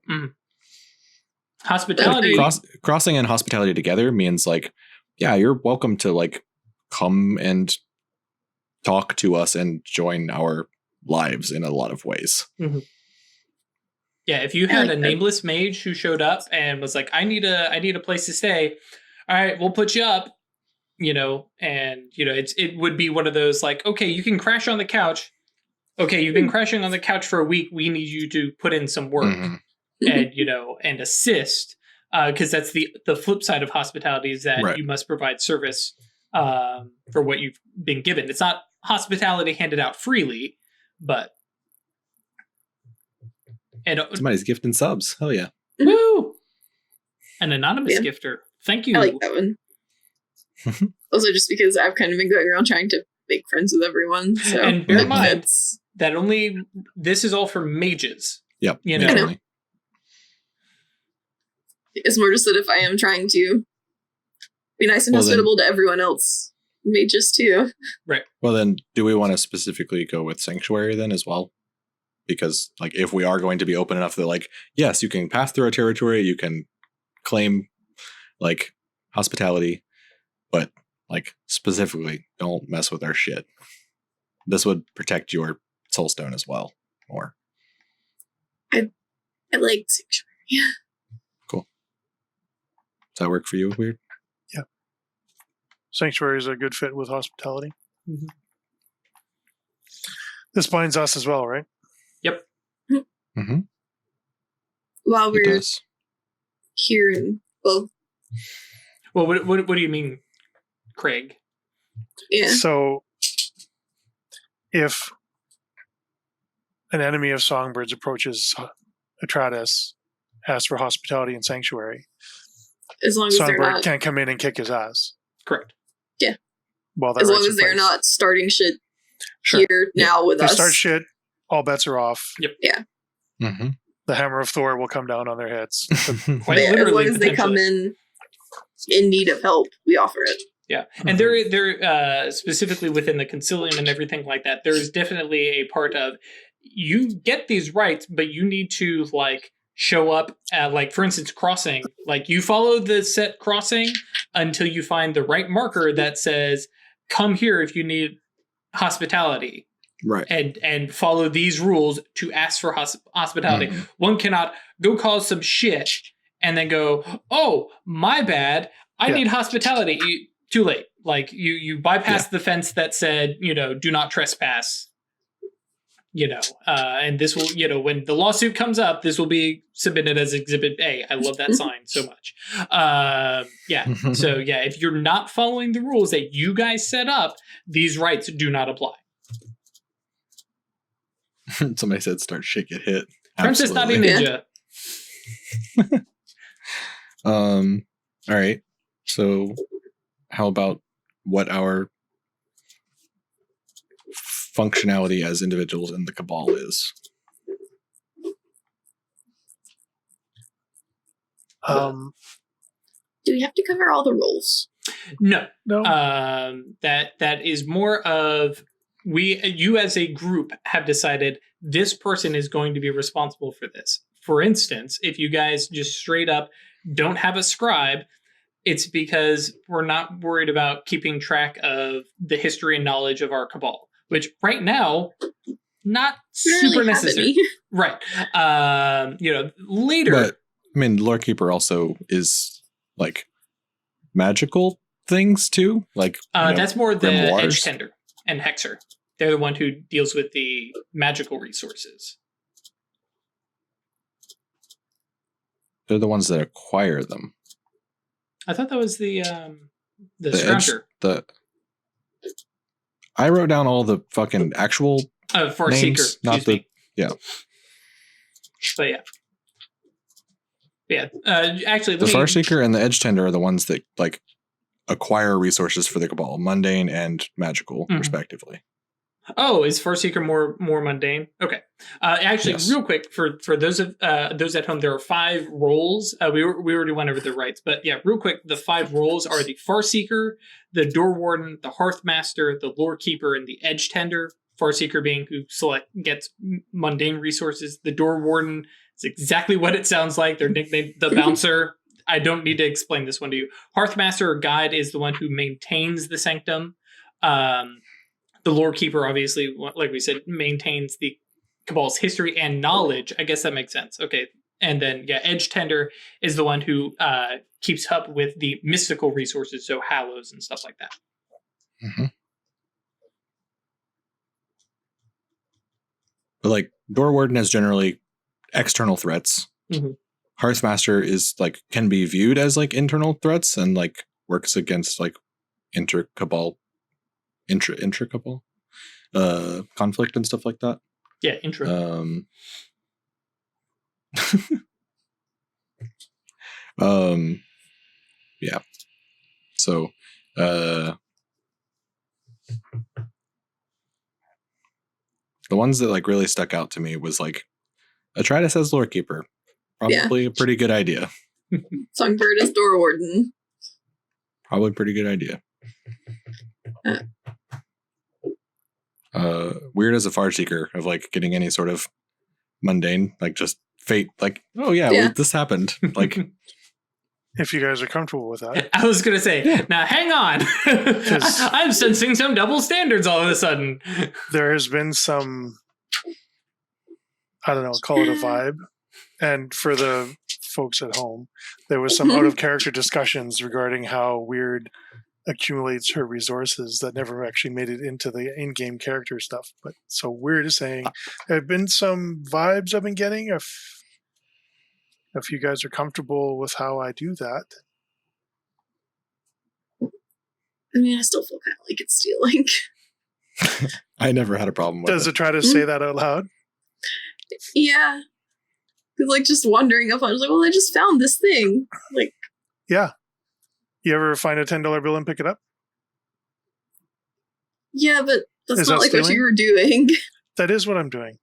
Speaker 1: Hospitality.
Speaker 2: Crossing and hospitality together means like, yeah, you're welcome to like come and talk to us and join our lives in a lot of ways.
Speaker 1: Mm-hmm. Yeah, if you had a nameless mage who showed up and was like, I need a place to stay. All right, we'll put you up, and it would be one of those like, okay, you can crash on the couch. Okay, you've been crashing on the couch for a week. We need you to put in some work and assist, because that's the flip side of hospitality is that you must provide service for what you've been given. It's not hospitality handed out freely, but
Speaker 2: somebody's gifting subs. Hell yeah.
Speaker 1: Woo! An anonymous gifter. Thank you.
Speaker 3: I like that one. Also, just because I've kind of been going around trying to make friends with everyone. So
Speaker 1: and bear in mind that this is all for mages.
Speaker 2: Yep.
Speaker 3: I know. It's more just that if I am trying to be nice and hospitable to everyone else, mages too.
Speaker 1: Right.
Speaker 2: Well, then, do we want to specifically go with Sanctuary then as well? Because, like, if we are going to be open enough that, like, yes, you can pass through our territory, you can claim, like, hospitality, but, like, specifically, don't mess with our shit. This would protect your soulstone as well, more.
Speaker 3: I like Sanctuary.
Speaker 2: Cool. Does that work for you, Wyrd?
Speaker 4: Yeah. Sanctuary is a good fit with hospitality.
Speaker 1: Mm-hmm.
Speaker 4: This binds us as well, right?
Speaker 1: Yep.
Speaker 2: Mm-hmm.
Speaker 3: While we're here in both.
Speaker 1: Well, what do you mean, Craig?
Speaker 3: Yeah.
Speaker 4: So, if an enemy of Songbirds approaches Atratus, asks for hospitality and sanctuary,
Speaker 3: as long as
Speaker 4: Songbird
Speaker 3: they're not,
Speaker 4: can't come in and kick his ass.
Speaker 1: Correct.
Speaker 3: Yeah.
Speaker 4: As
Speaker 3: long as they're not starting shit here now with
Speaker 4: if
Speaker 3: us.
Speaker 4: they start shit, all bets are off.
Speaker 1: Yep.
Speaker 3: Yeah.
Speaker 2: Mm-hmm.
Speaker 4: The hammer of Thor will come down on their heads.
Speaker 1: Quite
Speaker 3: as
Speaker 1: literally,
Speaker 3: long as they come in need of help, we offer it.
Speaker 1: Yeah, and they're specifically within the concilium and everything like that. There is definitely a part of you get these rights, but you need to like show up at, like, for instance, crossing. Like, you follow the set crossing until you find the right marker that says, "Come here if you need hospitality."
Speaker 2: Right.
Speaker 1: And follow these rules to ask for hospitality.
Speaker 2: Mm-hmm.
Speaker 1: One cannot go cause some shit and then go, "Oh, my bad. I need hospitality." Too late. Like, you bypassed the fence that said, do not trespass. And this will, when the lawsuit comes up, this will be submitted as Exhibit A. I love that sign so much. So if you're not following the rules that you guys set up, these rights do not apply.
Speaker 2: Somebody said start shit get hit.
Speaker 1: Princess Naughty Ninja.
Speaker 2: All right. So how about what our functionality as individuals in the cabal is?
Speaker 3: Do we have to cover all the roles?
Speaker 1: No.
Speaker 4: No.
Speaker 1: That is more of you as a group have decided this person is going to be responsible for this. For instance, if you guys just straight up don't have a scribe, it's because we're not worried about keeping track of the history and knowledge of our cabal, which right now, not super necessary. Right. Later.
Speaker 2: But, I mean, Lorekeeper also is, like, magical things, too? Like,
Speaker 1: that's more the
Speaker 2: grimoires?
Speaker 1: Edge Tender and Hexer. They're the one who deals with the magical resources.
Speaker 2: They're the ones that acquire them.
Speaker 1: I thought that was the Scrounger.
Speaker 2: I wrote down all the fucking actual
Speaker 1: for
Speaker 2: names,
Speaker 1: Seeker,
Speaker 2: not the
Speaker 1: me. But actually,
Speaker 2: the Farseeker and the Edge Tender are the ones that like acquire resources for the cabal, mundane and magical, respectively.
Speaker 1: Oh, is Farseeker more mundane? Okay. Actually,
Speaker 2: Yes.
Speaker 1: real quick for those at home, there are 5 roles. We already went over the rights, but yeah, real quick, the 5 roles are the Farseeker, the Door Warden, the Hearthmaster, the Lore Keeper, and the Edge Tender. Farseeker being who gets mundane resources. The Door Warden is exactly what it sounds like. They're nicknamed the Bouncer. I don't need to explain this one to you. Hearthmaster or Guide is the one who maintains the Sanctum. The Lore Keeper, obviously, like we said, maintains the Cabal's history and knowledge. I guess that makes sense. Okay. And then, yeah, Edge Tender is the one who keeps up with the mystical resources, so Hallows and stuff like that.
Speaker 2: Mm-hmm. But like, Door Warden is generally external threats.
Speaker 1: Mm-hmm.
Speaker 2: Hearthmaster is like can be viewed as like internal threats and like works against like intra-cabal conflict and stuff like that.
Speaker 1: Yeah, intro.
Speaker 2: Yeah. So the ones that like really stuck out to me was like Atreides as Lore Keeper. Probably a pretty good idea.
Speaker 3: Songbird as Door Warden.
Speaker 2: Probably a pretty good idea. Wyrd as a Farseeker of like getting any sort of mundane, like just fate, like, oh yeah. This happened. Like,
Speaker 4: if you guys are comfortable with that.
Speaker 1: I was gonna say, now hang on. I'm sensing some double standards all of a sudden.
Speaker 4: There has been some, I don't know, call it a vibe. And for the folks at home, there was some out of character discussions regarding how Wyrd accumulates her resources that never actually made it into the in-game character stuff. But so Wyrd is saying there have been some vibes I've been getting. If you guys are comfortable with how I do that.
Speaker 3: I mean, I still feel kind of like it's stealing.
Speaker 2: I never had a problem with
Speaker 4: Does it try to say that out loud?
Speaker 3: Yeah. Because, like, just wondering if I was like, well, I just found this thing. Like,
Speaker 4: yeah. You ever find a $10 bill and pick it up?
Speaker 3: Yeah, but that's
Speaker 4: Is
Speaker 3: not
Speaker 4: that
Speaker 3: like what
Speaker 4: stealing?
Speaker 3: you were doing.
Speaker 4: That is what I'm doing.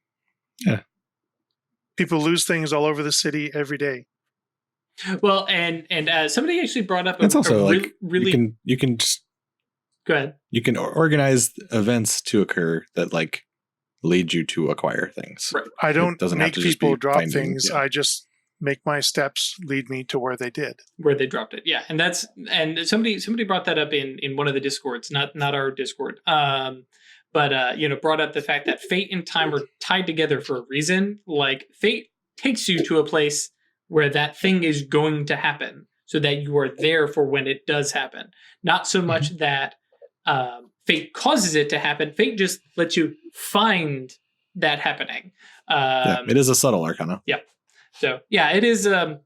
Speaker 2: Yeah.
Speaker 4: People lose things all over the city every day.
Speaker 1: Well, and somebody actually brought up
Speaker 2: It's also like
Speaker 1: really
Speaker 2: you can just
Speaker 1: go ahead.
Speaker 2: You can organize events to occur that like lead you to acquire things.
Speaker 1: Right.
Speaker 4: I don't
Speaker 2: doesn't have
Speaker 4: make
Speaker 2: to just
Speaker 4: people
Speaker 2: be
Speaker 4: drop
Speaker 2: finding,
Speaker 4: things.
Speaker 2: yeah.
Speaker 4: I just make my steps lead me to where they did.
Speaker 1: Where they dropped it. Yeah. And somebody brought that up in one of the Discords, not our Discord. But brought up the fact that fate and time are tied together for a reason. Like fate takes you to a place where that thing is going to happen so that you are there for when it does happen. Not so much that fate causes it to happen. Fate just lets you find that happening.
Speaker 2: It is a subtle arcana.
Speaker 1: Yeah. So yeah, it is a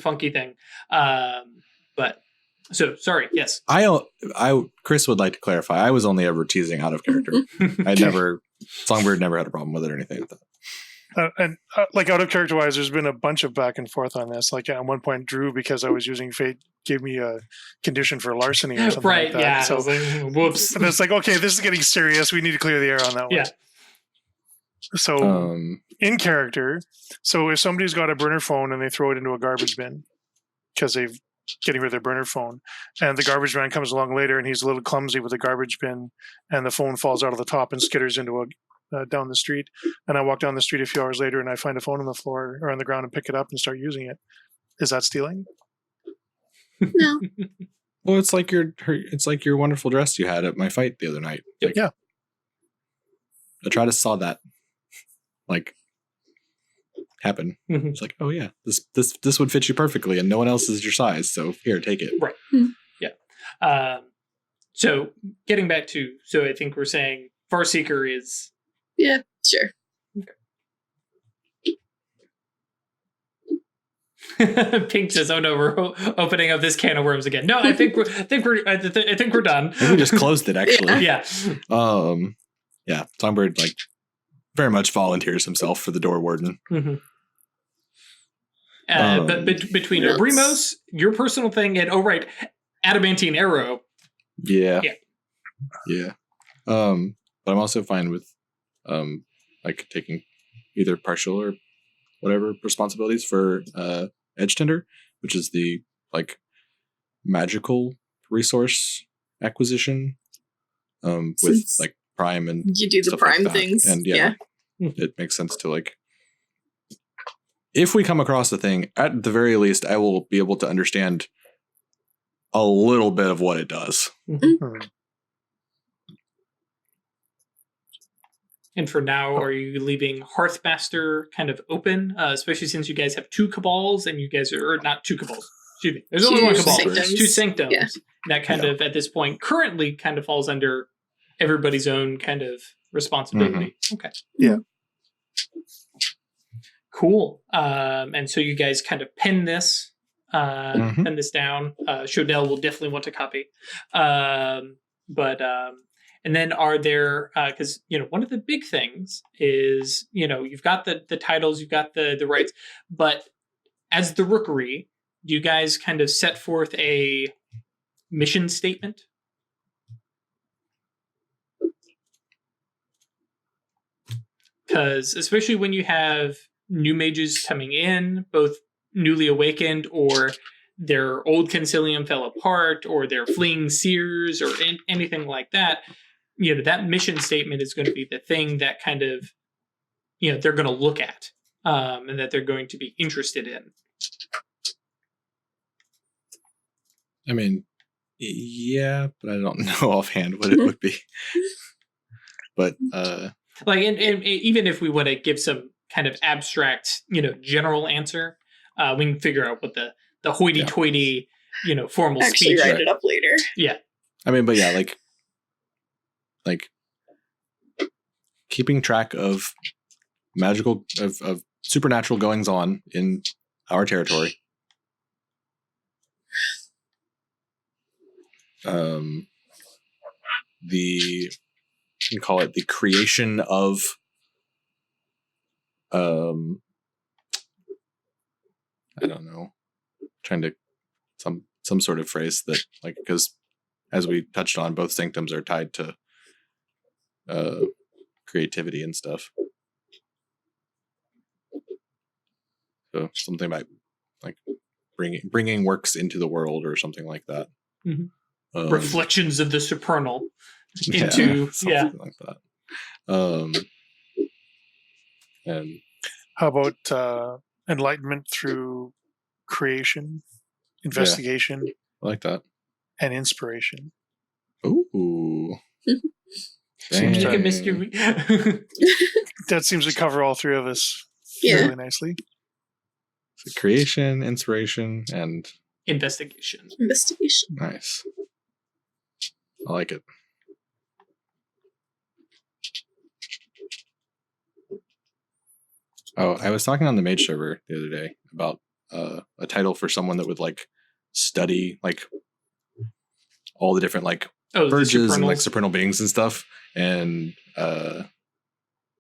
Speaker 1: funky thing. But so sorry. Yes.
Speaker 2: Chris would like to clarify. I was only ever teasing out of character. Songbird never had a problem with it or anything like that.
Speaker 4: And like out of character wise, there's been a bunch of back and forth on this. Like at one point, Drew, because I was using fate, gave me a condition for larceny or something
Speaker 1: right.
Speaker 4: like that.
Speaker 1: Yeah.
Speaker 4: So
Speaker 1: like, whoops.
Speaker 4: and it's like, okay, this is getting serious. We need to clear the air on that one.
Speaker 1: Yeah.
Speaker 4: So in character, so if somebody's got a burner phone and they throw it into a garbage bin because they've getting rid of their burner phone, and the garbage man comes along later and he's a little clumsy with the garbage bin, and the phone falls out of the top and skitters into down the street, and I walk down the street a few hours later and I find a phone on the floor or on the ground and pick it up and start using it. Is that stealing?
Speaker 3: No.
Speaker 2: Well, it's like your wonderful dress you had at my fight the other night. Like,
Speaker 4: Yeah.
Speaker 2: Atreides saw that like happen.
Speaker 1: Mm-hmm.
Speaker 2: It's like, oh yeah, this would fit you perfectly, and no one else is your size. So here, take it.
Speaker 1: Right. Yeah. So getting back to, I think we're saying Farseeker is.
Speaker 3: Yeah, sure.
Speaker 1: Okay. Pink says, "Oh no, we're opening up this can of worms again." No, I think we're done.
Speaker 2: And we just closed it actually.
Speaker 1: Yeah.
Speaker 2: Yeah. Songbird like very much volunteers himself for the door warden.
Speaker 1: Mm-hmm. But between Abrimos, your personal thing, and adamantine arrow.
Speaker 2: Yeah. But but I'm also fine with like taking either partial or whatever responsibilities for Edge Tender, which is the like magical resource acquisition with
Speaker 3: Since
Speaker 2: like Prime and
Speaker 3: you do the
Speaker 2: stuff like
Speaker 3: Prime
Speaker 2: that.
Speaker 3: things.
Speaker 2: And yeah, it makes sense to like, if we come across a thing, at the very least, I will be able to understand a little bit of what it does.
Speaker 1: And for now, are you leaving Hearthmaster kind of open, especially since you guys have two cabals and you guys are, or not two cabals, excuse me, there's only one cabal,
Speaker 3: sanctums.
Speaker 1: two sanctums.
Speaker 3: Yeah.
Speaker 1: That kind of, at this point, currently kind of falls under everybody's own kind of responsibility. Okay.
Speaker 4: Yeah.
Speaker 1: Cool. And so you guys kind of pen this pen this down. Shodel will definitely want a copy. And then are there, because, you know, one of the big things is, you know, you've got the titles, you've got the rights, but as the Rookery, do you guys kind of set forth a mission statement? Because especially when you have new mages coming in, both newly awakened or their old concilium fell apart or they're fleeing seers or anything like that, you know, that mission statement is going to be the thing that kind of, you know, they're going to look at and that they're going to be interested in.
Speaker 2: I mean, yeah, but I don't know offhand what it would be. But
Speaker 1: like, and even if we want to give some kind of abstract, you know, general answer, we can figure out what the hoity-toity, you know, formal
Speaker 3: Actually
Speaker 1: speech.
Speaker 3: write it up later.
Speaker 1: Yeah.
Speaker 2: I mean, but yeah, like keeping track of magical, of supernatural goings on in our territory. You can call it the creation of I don't know, trying to some sort of phrase that, like, because as we touched on, both sanctums are tied to creativity and stuff. So something about like bringing works into the world or something like that.
Speaker 1: Mm-hmm. Reflections of the supernal into
Speaker 2: something like that. And
Speaker 4: how about enlightenment through creation, investigation,
Speaker 2: I like that,
Speaker 4: and inspiration?
Speaker 2: Ooh.
Speaker 1: Seems like a mystery.
Speaker 4: That seems to cover all three of us really nicely.
Speaker 2: So creation, inspiration, and
Speaker 1: investigation.
Speaker 2: Nice. I like it. Oh, I was talking on the Mage server the other day about a title for someone that would like study like all the different like verges and like supernal beings and stuff. And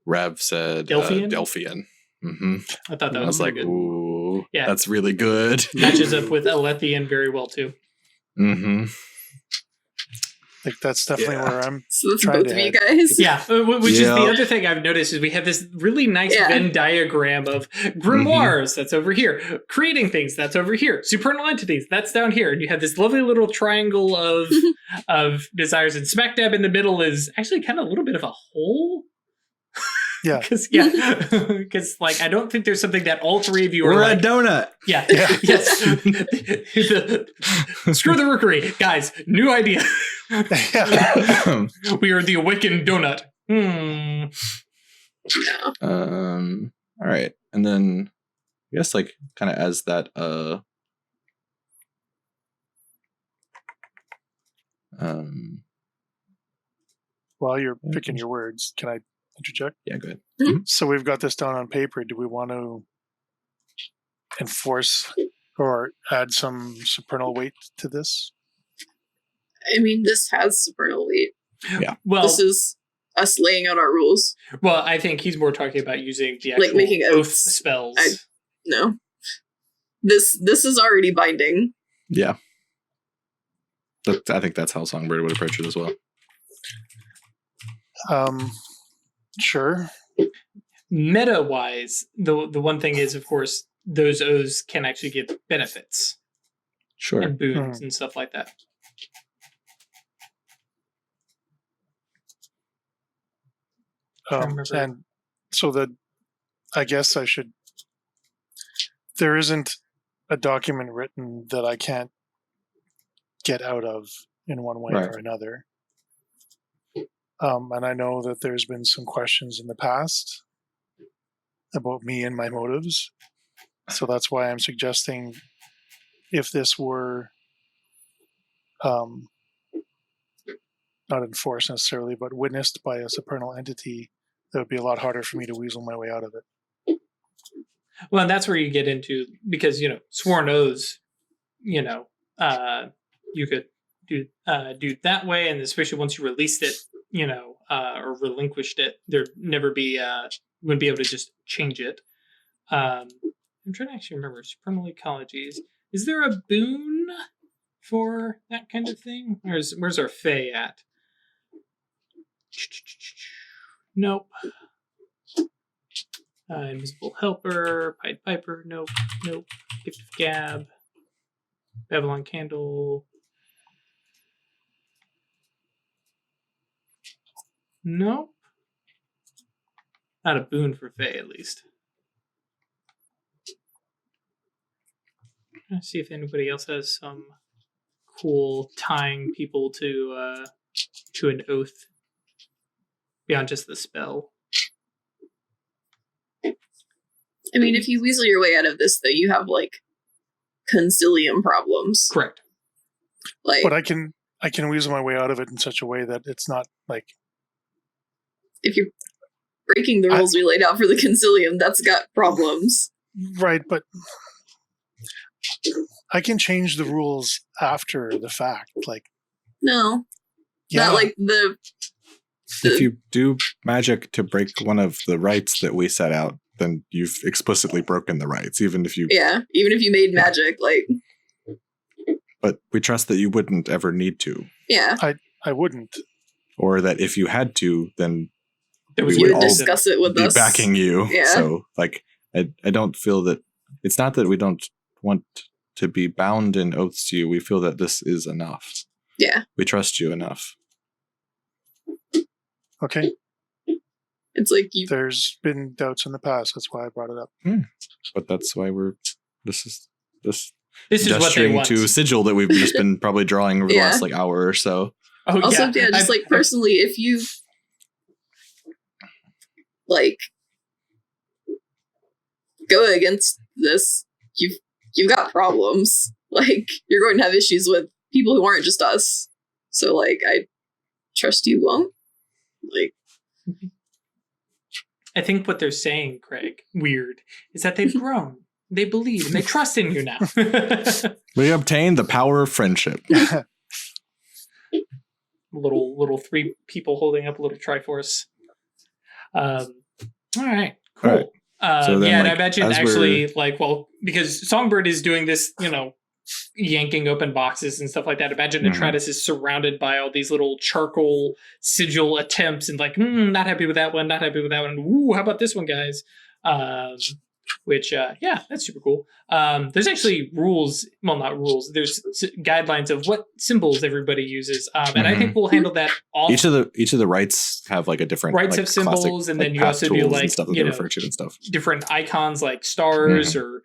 Speaker 2: Rev said Delphian. Mm-hmm.
Speaker 1: I thought that
Speaker 2: I was like,
Speaker 1: good.
Speaker 2: Ooh, yeah, that's really good.
Speaker 1: Matches up with Alethian very well too.
Speaker 2: Mm-hmm.
Speaker 4: Like that's definitely where I'm.
Speaker 3: So that's both of you guys.
Speaker 1: Yeah, which is the other thing I've noticed is we have this really nice Venn diagram of grimoires that's over here, creating things that's over here, supernal entities that's down here, and you have this lovely little triangle of desires, and smack dab in the middle is actually kind of a little bit of a hole.
Speaker 4: Yeah,
Speaker 1: because like I don't think there's something that all three of you are.
Speaker 2: We're
Speaker 1: like,
Speaker 2: a donut.
Speaker 1: Yeah. Yes. Screw the Rookery, guys. New idea. We are the awakened donut.
Speaker 2: All right, and then I guess like kind of as that
Speaker 4: while you're picking your words, can I interject?
Speaker 2: Yeah, go ahead.
Speaker 4: Mm-hmm. So we've got this down on paper. Do we want to enforce or add some supernal weight to this?
Speaker 3: I mean, this has supernal weight.
Speaker 2: Yeah.
Speaker 1: Well,
Speaker 3: this is us laying out our rules.
Speaker 1: Well, I think he's more talking about using the actual
Speaker 3: like making
Speaker 1: oath spells.
Speaker 3: No. This is already binding.
Speaker 2: Yeah. I think that's how Songbird would approach it as well.
Speaker 4: Sure.
Speaker 1: Meta wise, the one thing is, of course, those O's can actually give benefits
Speaker 2: Sure.
Speaker 1: and boons and stuff like that.
Speaker 4: And so I guess I should. There isn't a document written that I can't get out of in one way or another. And I know that there's been some questions in the past about me and my motives. So that's why I'm suggesting if this were not enforced necessarily, but witnessed by a supernal entity, that would be a lot harder for me to weasel my way out of it.
Speaker 1: Well, and that's where you get into, because, sworn oaths, you could do that way, and especially once you released it, or relinquished it, there'd never be, wouldn't be able to just change it. I'm trying to actually remember, supernal ecologies. Is there a boon for that kind of thing? Where's our Fae at? Nope. Invisible Helper, Pied Piper, nope. Gift of Gab, Babylon Candle. Nope. Not a boon for Fae, at least. Let's see if anybody else has some cool tying people to an oath beyond just the spell.
Speaker 3: I mean, if you weasel your way out of this, though, you have concilium problems.
Speaker 1: Correct.
Speaker 4: But I can weasel my way out of it in such a way that it's not
Speaker 3: if you're breaking the rules we laid out for the concilium, that's got problems.
Speaker 4: Right, but I can change the rules after the fact.
Speaker 3: No. Not like the
Speaker 2: if you do magic to break one of the rights that we set out, then you've explicitly broken the rights, even if you
Speaker 3: made magic,
Speaker 2: But we trust that you wouldn't ever need to.
Speaker 3: Yeah.
Speaker 4: I wouldn't.
Speaker 2: Or that if you had to, then
Speaker 3: we would discuss it with us.
Speaker 2: Backing you.
Speaker 3: Yeah.
Speaker 2: So, I don't feel that it's not that we don't want to be bound in oaths to you. We feel that this is enough.
Speaker 3: Yeah.
Speaker 2: We trust you enough.
Speaker 4: Okay.
Speaker 3: It's
Speaker 4: there's been doubts in the past. That's why I brought it up.
Speaker 2: But that's why this is
Speaker 1: what they want.
Speaker 2: to sigil that we've just been probably drawing over the last hour or so.
Speaker 3: Oh, also, just personally, if you go against this, you've got problems. You're going to have issues with people who aren't just us. So I trust you won't.
Speaker 1: I think what they're saying, Craig, Wyrd, is that they've grown. They believe and they trust in you now.
Speaker 2: We obtained the power of friendship.
Speaker 1: little 3 people holding up a little Triforce. All right, cool.
Speaker 2: All right. So then,
Speaker 1: and I imagine actually, because Songbird is doing this, yanking open boxes and stuff like that. Imagine Atratus is surrounded by all these little charcoal sigil attempts and not happy with that one, not happy with that one. Ooh, how about this one, guys? Which, that's super cool. There's actually rules. Well, not rules. There's guidelines of what symbols everybody uses. And I think we'll handle that all.
Speaker 2: Each of the rights have a different
Speaker 1: rights have symbols.
Speaker 2: Classic,
Speaker 1: and then you also do
Speaker 2: stuff that they refer to and stuff.
Speaker 1: Different icons like stars or,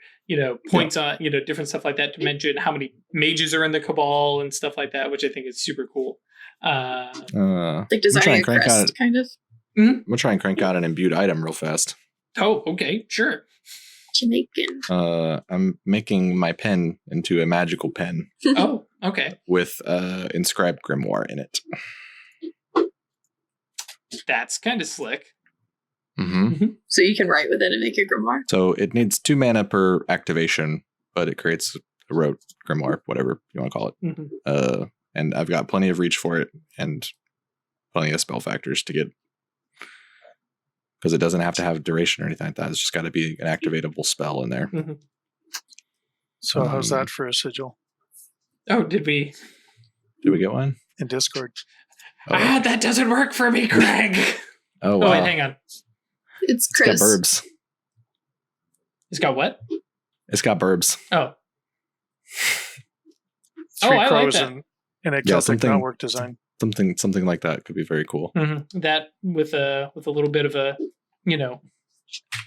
Speaker 1: points on, different stuff like that to mention how many mages are in the cabal and stuff like that, which I think is super cool.
Speaker 3: Designing a crest, kind of.
Speaker 2: I'm gonna try and crank out an imbued item real fast.
Speaker 1: Oh, okay, sure.
Speaker 3: Jamaican.
Speaker 2: I'm making my pen into a magical pen.
Speaker 1: Oh, okay.
Speaker 2: With inscribed grimoire in it.
Speaker 1: That's kind of slick.
Speaker 3: So you can write with it and make a grimoire?
Speaker 2: So it needs 2 mana per activation, but it creates a rote grimoire, whatever you want to call it. And I've got plenty of reach for it and plenty of spell factors to get. Because it doesn't have to have duration or anything like that. It's just got to be an activatable spell in there.
Speaker 4: So how's that for a sigil?
Speaker 1: Oh, did we
Speaker 2: get one?
Speaker 4: In Discord.
Speaker 1: That doesn't work for me, Craig.
Speaker 2: Oh,
Speaker 1: Oh,
Speaker 2: wow.
Speaker 1: wait, hang on.
Speaker 3: It's
Speaker 2: It's got
Speaker 3: Chris.
Speaker 2: burbs.
Speaker 1: It's got what?
Speaker 2: It's got burbs.
Speaker 1: Oh,
Speaker 4: Three
Speaker 1: I like
Speaker 4: crows
Speaker 1: that.
Speaker 4: in a
Speaker 2: Yeah,
Speaker 4: Celtic
Speaker 2: something-
Speaker 4: knotwork design.
Speaker 2: Something like that could be very cool.
Speaker 1: that with a little bit of a,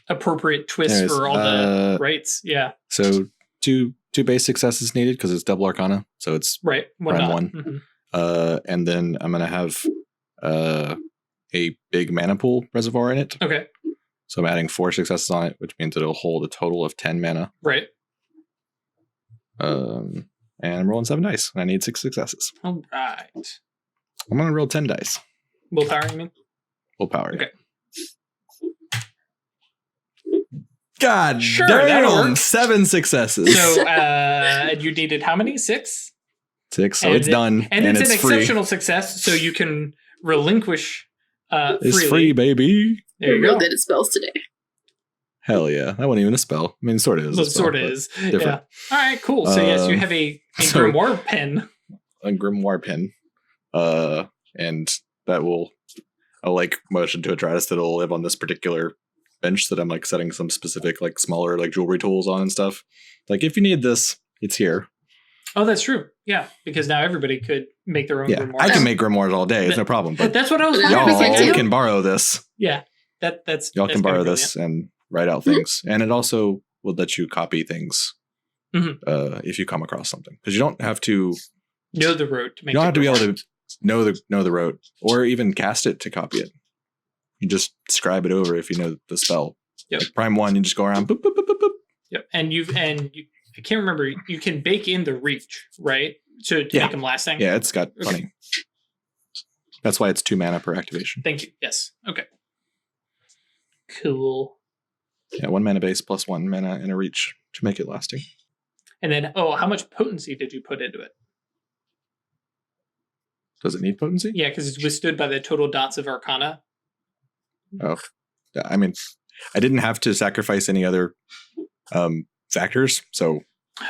Speaker 1: appropriate twist
Speaker 2: Anyways,
Speaker 1: for all the rights. Yeah,
Speaker 2: So two base successes needed because it's double arcana. So it's
Speaker 1: right.
Speaker 2: Prime
Speaker 1: not.
Speaker 2: one.
Speaker 1: Mhm.
Speaker 2: and then I'm gonna have a big mana pool reservoir in it.
Speaker 1: Okay,
Speaker 2: So I'm adding 4 successes on it, which means it'll hold a total of 10 mana.
Speaker 1: right.
Speaker 2: And I'm rolling 7 dice, and I need 6 successes.
Speaker 1: All right.
Speaker 2: I'm gonna roll 10 dice.
Speaker 1: Willpower, you mean?
Speaker 2: Willpower.
Speaker 1: Okay.
Speaker 2: God
Speaker 1: Sure, that'll
Speaker 2: damn!
Speaker 1: work.
Speaker 2: 7 successes.
Speaker 1: So you needed how many? 6?
Speaker 2: 6. So
Speaker 1: and
Speaker 2: it's done,
Speaker 1: And it's an
Speaker 2: free.
Speaker 1: exceptional success, so you can relinquish freely.
Speaker 2: It's free, baby.
Speaker 1: There you
Speaker 3: We
Speaker 1: go.
Speaker 3: rolled it at spells today.
Speaker 2: Hell yeah! That wasn't even a spell. I mean, sort of is.
Speaker 1: Well,
Speaker 2: a spell,
Speaker 1: sort of
Speaker 2: but
Speaker 1: is.
Speaker 2: different.
Speaker 1: Yeah. All right, cool. So yes, you have a
Speaker 2: so-
Speaker 1: grimoire pen.
Speaker 2: A grimoire pin, and that will. I'll like motion to Atratus that it'll live on this particular bench that I'm like setting some specific like smaller like jewelry tools on and stuff. Like if you need this, it's here.
Speaker 1: Oh, that's true. Yeah, because now everybody could make their own
Speaker 2: Yeah,
Speaker 1: grimoire.
Speaker 2: I can make grimoires all day. It's
Speaker 1: But-
Speaker 2: no problem. But
Speaker 1: That's what I was
Speaker 3: But
Speaker 1: wondering.
Speaker 3: we can
Speaker 2: y'all
Speaker 3: do.
Speaker 2: can borrow this.
Speaker 1: Yeah, that's
Speaker 2: Y'all
Speaker 1: that's
Speaker 2: can borrow
Speaker 1: kinda
Speaker 2: this and write out
Speaker 3: Mhm.
Speaker 2: things, and it also will let you copy things
Speaker 1: Mhm.
Speaker 2: if you come across something, because you don't have to.
Speaker 1: brilliant. Know the road to make.
Speaker 2: You don't have to be able
Speaker 1: grimoire.
Speaker 2: to know the rote or even cast it to copy it. You just scribe it over if you know the spell.
Speaker 1: Yep.
Speaker 2: Like Prime 1, you just go around boop boop boop boop boop.
Speaker 1: Yep, and you I can't remember. You can bake in the reach, right? To
Speaker 2: Yeah.
Speaker 1: make them lasting.
Speaker 2: Yeah, it's got
Speaker 1: Okay.
Speaker 2: plenty. That's why it's 2 mana per activation.
Speaker 1: Thank you. Yes. Okay. Cool.
Speaker 2: Yeah, 1 mana base plus 1 mana and a reach to make it lasting.
Speaker 1: And then, how much potency did you put into it?
Speaker 2: Does it need potency?
Speaker 1: Yeah, because it's withstood by the total dots of Arcana.
Speaker 2: Oh, yeah, I mean, I didn't have to sacrifice any other factors, so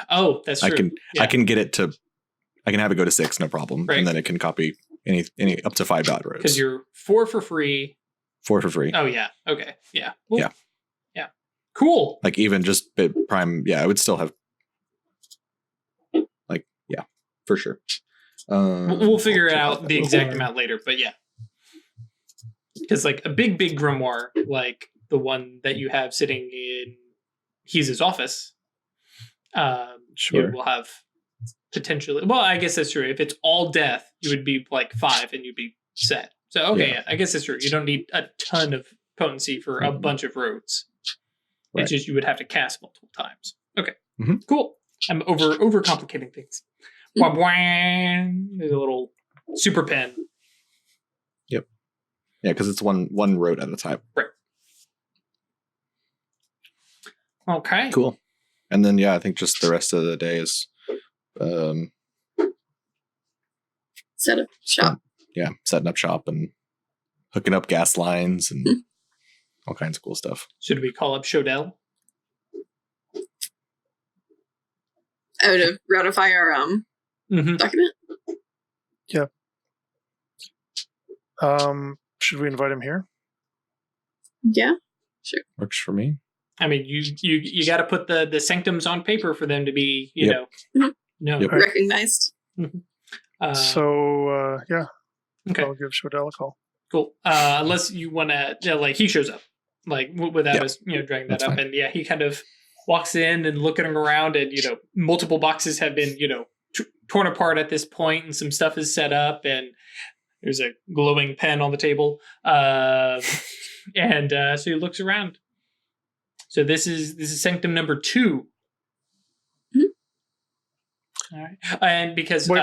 Speaker 1: Oh, that's true.
Speaker 2: I can get it to. I can have it go to 6, no problem,
Speaker 1: Right.
Speaker 2: and then it can copy any up to 5 dot rows.
Speaker 1: Because you're 4 for free.
Speaker 2: 4 for free.
Speaker 1: Oh yeah. Okay. Yeah. Well,
Speaker 2: Yeah.
Speaker 1: Yeah. Cool.
Speaker 2: Like even just Prime, yeah, I would still have. Like, yeah, for sure.
Speaker 1: We'll figure out the exact amount later, but yeah. Because like a big grimoire, like the one that you have sitting in He's office,
Speaker 2: Sure.
Speaker 1: you will have potentially. Well, I guess that's true. If it's all death, you would be like 5 and you'd be set. So okay, yeah, I guess that's true. You don't need a ton of potency for a
Speaker 2: Mhm.
Speaker 1: bunch of roads.
Speaker 2: Right.
Speaker 1: It's just you would have to cast multiple times. Okay,
Speaker 2: Mhm.
Speaker 1: cool. I'm overcomplicating things. Wah, wah. There's a little super pen.
Speaker 2: Yeah, because it's one road at a time.
Speaker 1: Okay.
Speaker 2: Cool. And then I think just the rest of the day is
Speaker 3: Set up shop.
Speaker 2: setting up shop and hooking up gas lines and
Speaker 3: Mhm.
Speaker 2: all kinds of cool stuff.
Speaker 1: Should we call up Shodel?
Speaker 3: Oh, to ratify our
Speaker 1: Mm-hmm.
Speaker 3: document.
Speaker 4: Should we invite him here?
Speaker 3: Yeah.
Speaker 2: Works for me.
Speaker 1: I mean, you got to put the sanctums on paper for them to be, you
Speaker 2: Yep.
Speaker 1: know,
Speaker 3: Mhm.
Speaker 1: known.
Speaker 2: Yep.
Speaker 3: Recognized.
Speaker 4: So yeah,
Speaker 1: okay,
Speaker 4: I'll give Shodel a call.
Speaker 1: cool. Unless you want to, like, he shows up, like, without
Speaker 2: Yep.
Speaker 1: us, dragging that
Speaker 2: That's
Speaker 1: up,
Speaker 2: fine.
Speaker 1: and he kind of walks in and looking around, and multiple boxes have been, torn apart at this point, and some stuff is set up, and there's a glowing pen on the table, and so he looks around. So this is sanctum number 2.
Speaker 3: Mhm.
Speaker 1: All right, and because
Speaker 4: Wait,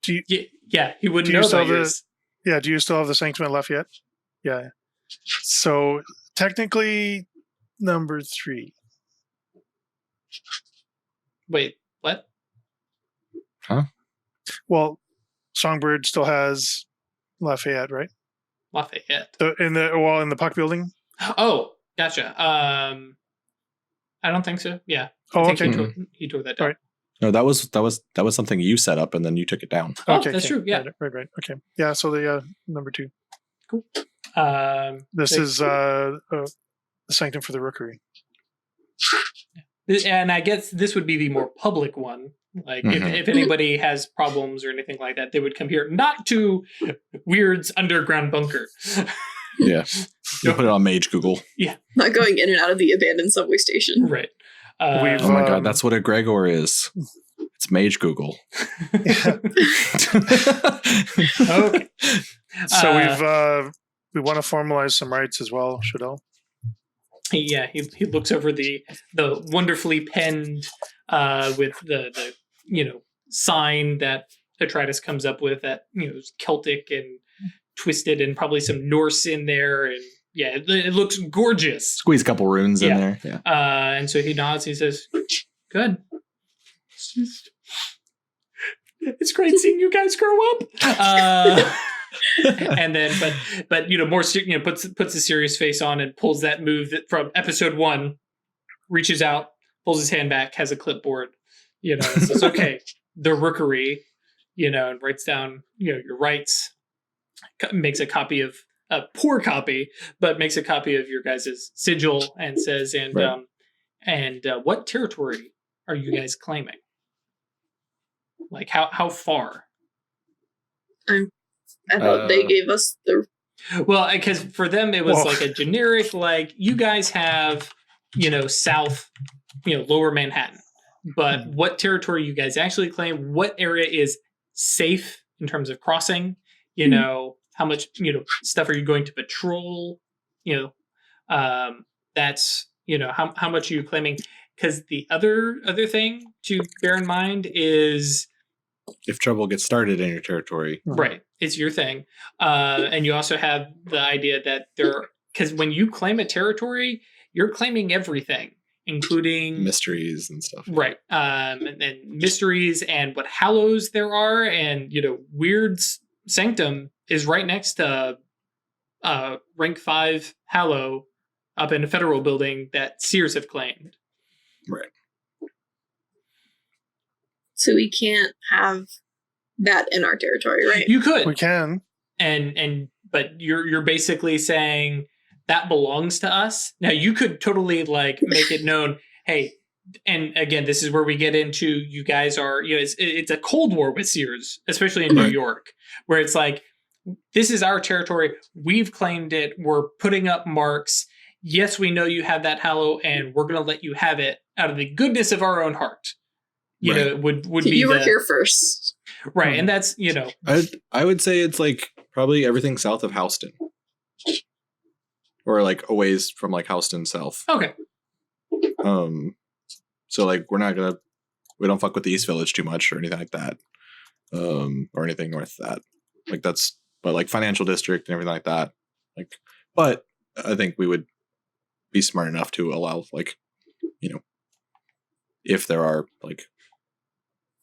Speaker 4: do you-
Speaker 1: he wouldn't
Speaker 4: do you
Speaker 1: know
Speaker 4: still
Speaker 1: about
Speaker 4: have
Speaker 1: yours.
Speaker 4: Yeah, do you still have the Sanctum at Lafayette? Yeah. So technically number 3.
Speaker 1: Wait, what?
Speaker 4: Well, Songbird still has Lafayette, right?
Speaker 1: Lafayette.
Speaker 4: In the Puck building.
Speaker 1: Oh, gotcha. I don't think so. Yeah. I
Speaker 4: Oh,
Speaker 1: think
Speaker 4: okay.
Speaker 1: he tore that down.
Speaker 4: All right.
Speaker 2: No, that was something you set up and then you took it down.
Speaker 1: Oh, that's true. Yeah.
Speaker 4: Right. Okay. Yeah. So the number 2.
Speaker 1: Cool.
Speaker 4: This is the Sanctum for the Rookery.
Speaker 1: And I guess this would be the more public one. Like if anybody has problems or anything like that, they would come here, not to Wyrd's underground bunker.
Speaker 2: Yeah. You put it on Mage Google.
Speaker 1: Yeah.
Speaker 3: Not going in and out of the abandoned subway station.
Speaker 1: Right.
Speaker 2: Oh my god, that's what a Gregor is. It's Mage Google.
Speaker 1: Okay.
Speaker 4: So we want to formalize some rights as well, Shodel.
Speaker 1: Yeah, he looks over the wonderfully penned with the sign that Detritus comes up with that is Celtic and twisted and probably some Norse in there, and yeah, it looks gorgeous.
Speaker 2: Squeeze a couple runes in there. Yeah.
Speaker 1: And so he nods and he says, "Good. It's great seeing you guys grow up." And then, but puts a serious face on and pulls that move that from episode 1, reaches out, pulls his hand back, has a clipboard, and says, "Okay, the Rookery," and writes down your rights, makes a copy of a poor copy, but makes a copy of your guys' sigil and says, what territory are you guys claiming? Like how far?
Speaker 3: I thought they gave us the...
Speaker 1: Well, because for them it was like a generic, like, you guys have, south, lower Manhattan. But what territory you guys actually claim, what area is safe in terms of crossing, how much, stuff are you going to patrol, that's, how much are you claiming? Because the other thing to bear in mind is...
Speaker 2: if trouble gets started in your territory.
Speaker 1: Right. It's your thing. And you also have the idea that because when you claim a territory, you're claiming everything, including
Speaker 2: mysteries and stuff.
Speaker 1: Right. And mysteries and what hallows there are. And, Wyrd's Sanctum is right next to rank 5 hallow up in a federal building that Seers have claimed.
Speaker 2: Right.
Speaker 3: So we can't have that in our territory, right?
Speaker 1: You could.
Speaker 4: We can.
Speaker 1: But you're basically saying that belongs to us. Now you could totally make it known, hey, and again, this is where we get into, you guys are, it's a Cold War with Seers, especially in New York, where it's like, this is our territory. We've claimed it. We're putting up marks. Yes, we know you have that hallow, and we're going to let you have it out of the goodness of our own heart. Would be
Speaker 3: you were here first,
Speaker 1: right? And that's
Speaker 2: I would say it's probably everything south of Houston, or a ways from Houston south.
Speaker 1: Okay.
Speaker 2: So we don't fuck with the East Village too much or anything like that, or anything north of that. But financial district and everything like that. But I think we would be smart enough to allow if there are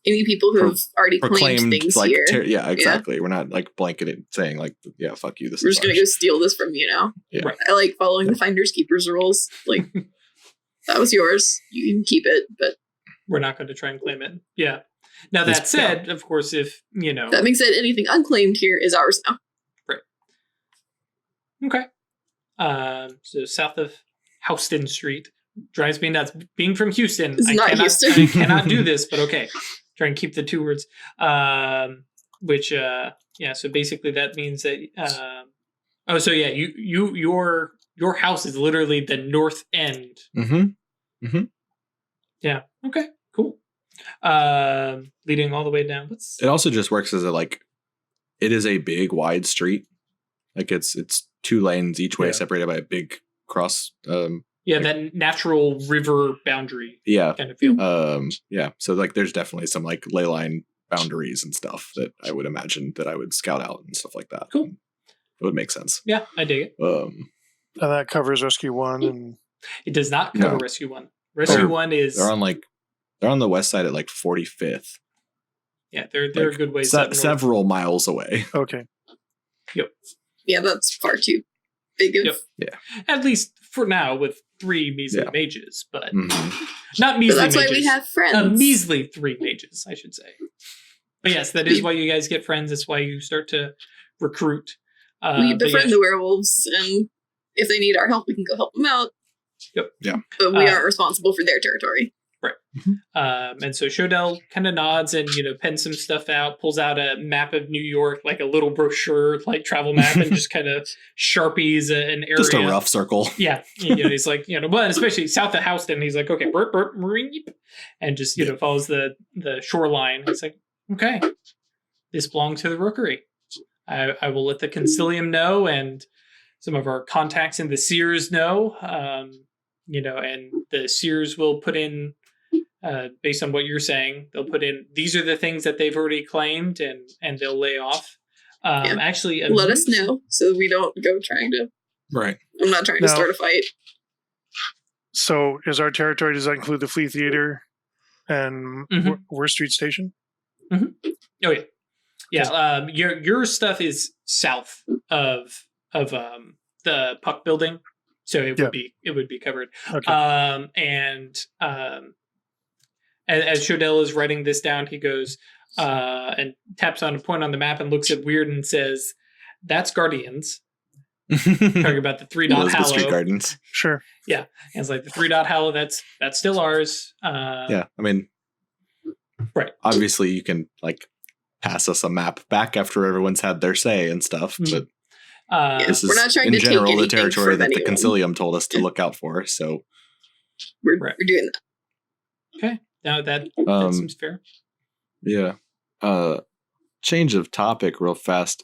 Speaker 3: any people who have already claimed things here.
Speaker 2: Yeah, exactly. Yeah. We're not blanketed saying yeah, fuck you.
Speaker 3: We're just going to go steal this from you now.
Speaker 2: Yeah.
Speaker 1: Right.
Speaker 3: I like following the finders keepers rules. That was yours. You can keep it, but
Speaker 1: we're not going to try and claim it. Yeah. Now that said, of course, if
Speaker 3: that being said, anything unclaimed here is ours now.
Speaker 1: Right. Okay. So south of Houston Street drives me nuts. Being from Houston,
Speaker 3: Houston.
Speaker 1: I cannot do this, but okay. Try and keep the 2 words. So basically that means that your house is literally the north end.
Speaker 2: Mm-hmm.
Speaker 1: Yeah. Okay. Cool. Leading all the way down.
Speaker 2: It also just works as it is a big wide street. It's 2 lanes each way, separated by a big cross.
Speaker 1: That natural river boundary.
Speaker 2: Yeah.
Speaker 1: Kind of feel.
Speaker 2: So there's definitely some ley line boundaries and stuff that I would imagine that I would scout out and stuff like that.
Speaker 1: Cool.
Speaker 2: It would make sense.
Speaker 1: Yeah, I dig it.
Speaker 4: And that covers Rescue 1 and
Speaker 1: it does not cover Rescue 1. Rescue 1 is
Speaker 2: they're on the west side at 45th.
Speaker 1: Yeah, they're a good ways
Speaker 2: several miles away.
Speaker 4: Okay.
Speaker 1: Yep.
Speaker 3: Yeah, that's far too big of.
Speaker 1: Yep. At least for now, with 3 measly mages, but not
Speaker 3: But
Speaker 1: measly
Speaker 3: that's
Speaker 1: mages.
Speaker 3: why we have friends.
Speaker 1: A measly 3 mages, I should say. But yes, that is why you guys get friends. That's why you start to recruit.
Speaker 3: We befriend the werewolves, and if they need our help, we can go help them out.
Speaker 1: Yep.
Speaker 2: Yeah.
Speaker 3: But we aren't responsible for their territory.
Speaker 1: Right. And so Shodel kind of nods and, pens some stuff out, pulls out a map of New York, like a little brochure, like travel map, and just kind of Sharpies an area.
Speaker 2: Just a rough circle.
Speaker 1: Yeah. He's like, but especially south of Houston, he's like, okay, and just, follows the shoreline. It's like, okay, this belongs to the Rookery. I will let the Concilium know, and some of our contacts in the Seers know, and the Seers will put in, based on what you're saying, they'll put in, these are the things that they've already claimed, and they'll lay off. Actually,
Speaker 3: let us know so we don't go trying to.
Speaker 2: Right.
Speaker 3: I'm not trying to start a fight.
Speaker 4: So, is our territory, does that include the Flea Theater and Wyrd Street Station?
Speaker 1: Mm-hmm. Oh yeah, yeah. Your stuff is south of the Puck Building, so it would be covered.
Speaker 4: Okay.
Speaker 1: As Shodel is writing this down, he goes and taps on a point on the map and looks at Wyrd and says, "That's Guardians." Talking about the 3-dot Hallow.
Speaker 2: Street Gardens.
Speaker 4: Sure.
Speaker 1: Yeah, and it's like the 3-dot Hallow. That's still ours.
Speaker 2: Yeah, I mean,
Speaker 1: right.
Speaker 2: Obviously, you can pass us a map back after everyone's had their say and stuff, but this is
Speaker 3: we're not trying
Speaker 2: in
Speaker 3: to
Speaker 2: general
Speaker 3: take
Speaker 2: the territory that
Speaker 3: anything
Speaker 2: the Concilium told us to look out for. So
Speaker 3: we're doing that.
Speaker 1: Okay, now that seems fair.
Speaker 2: Yeah. Change of topic real fast.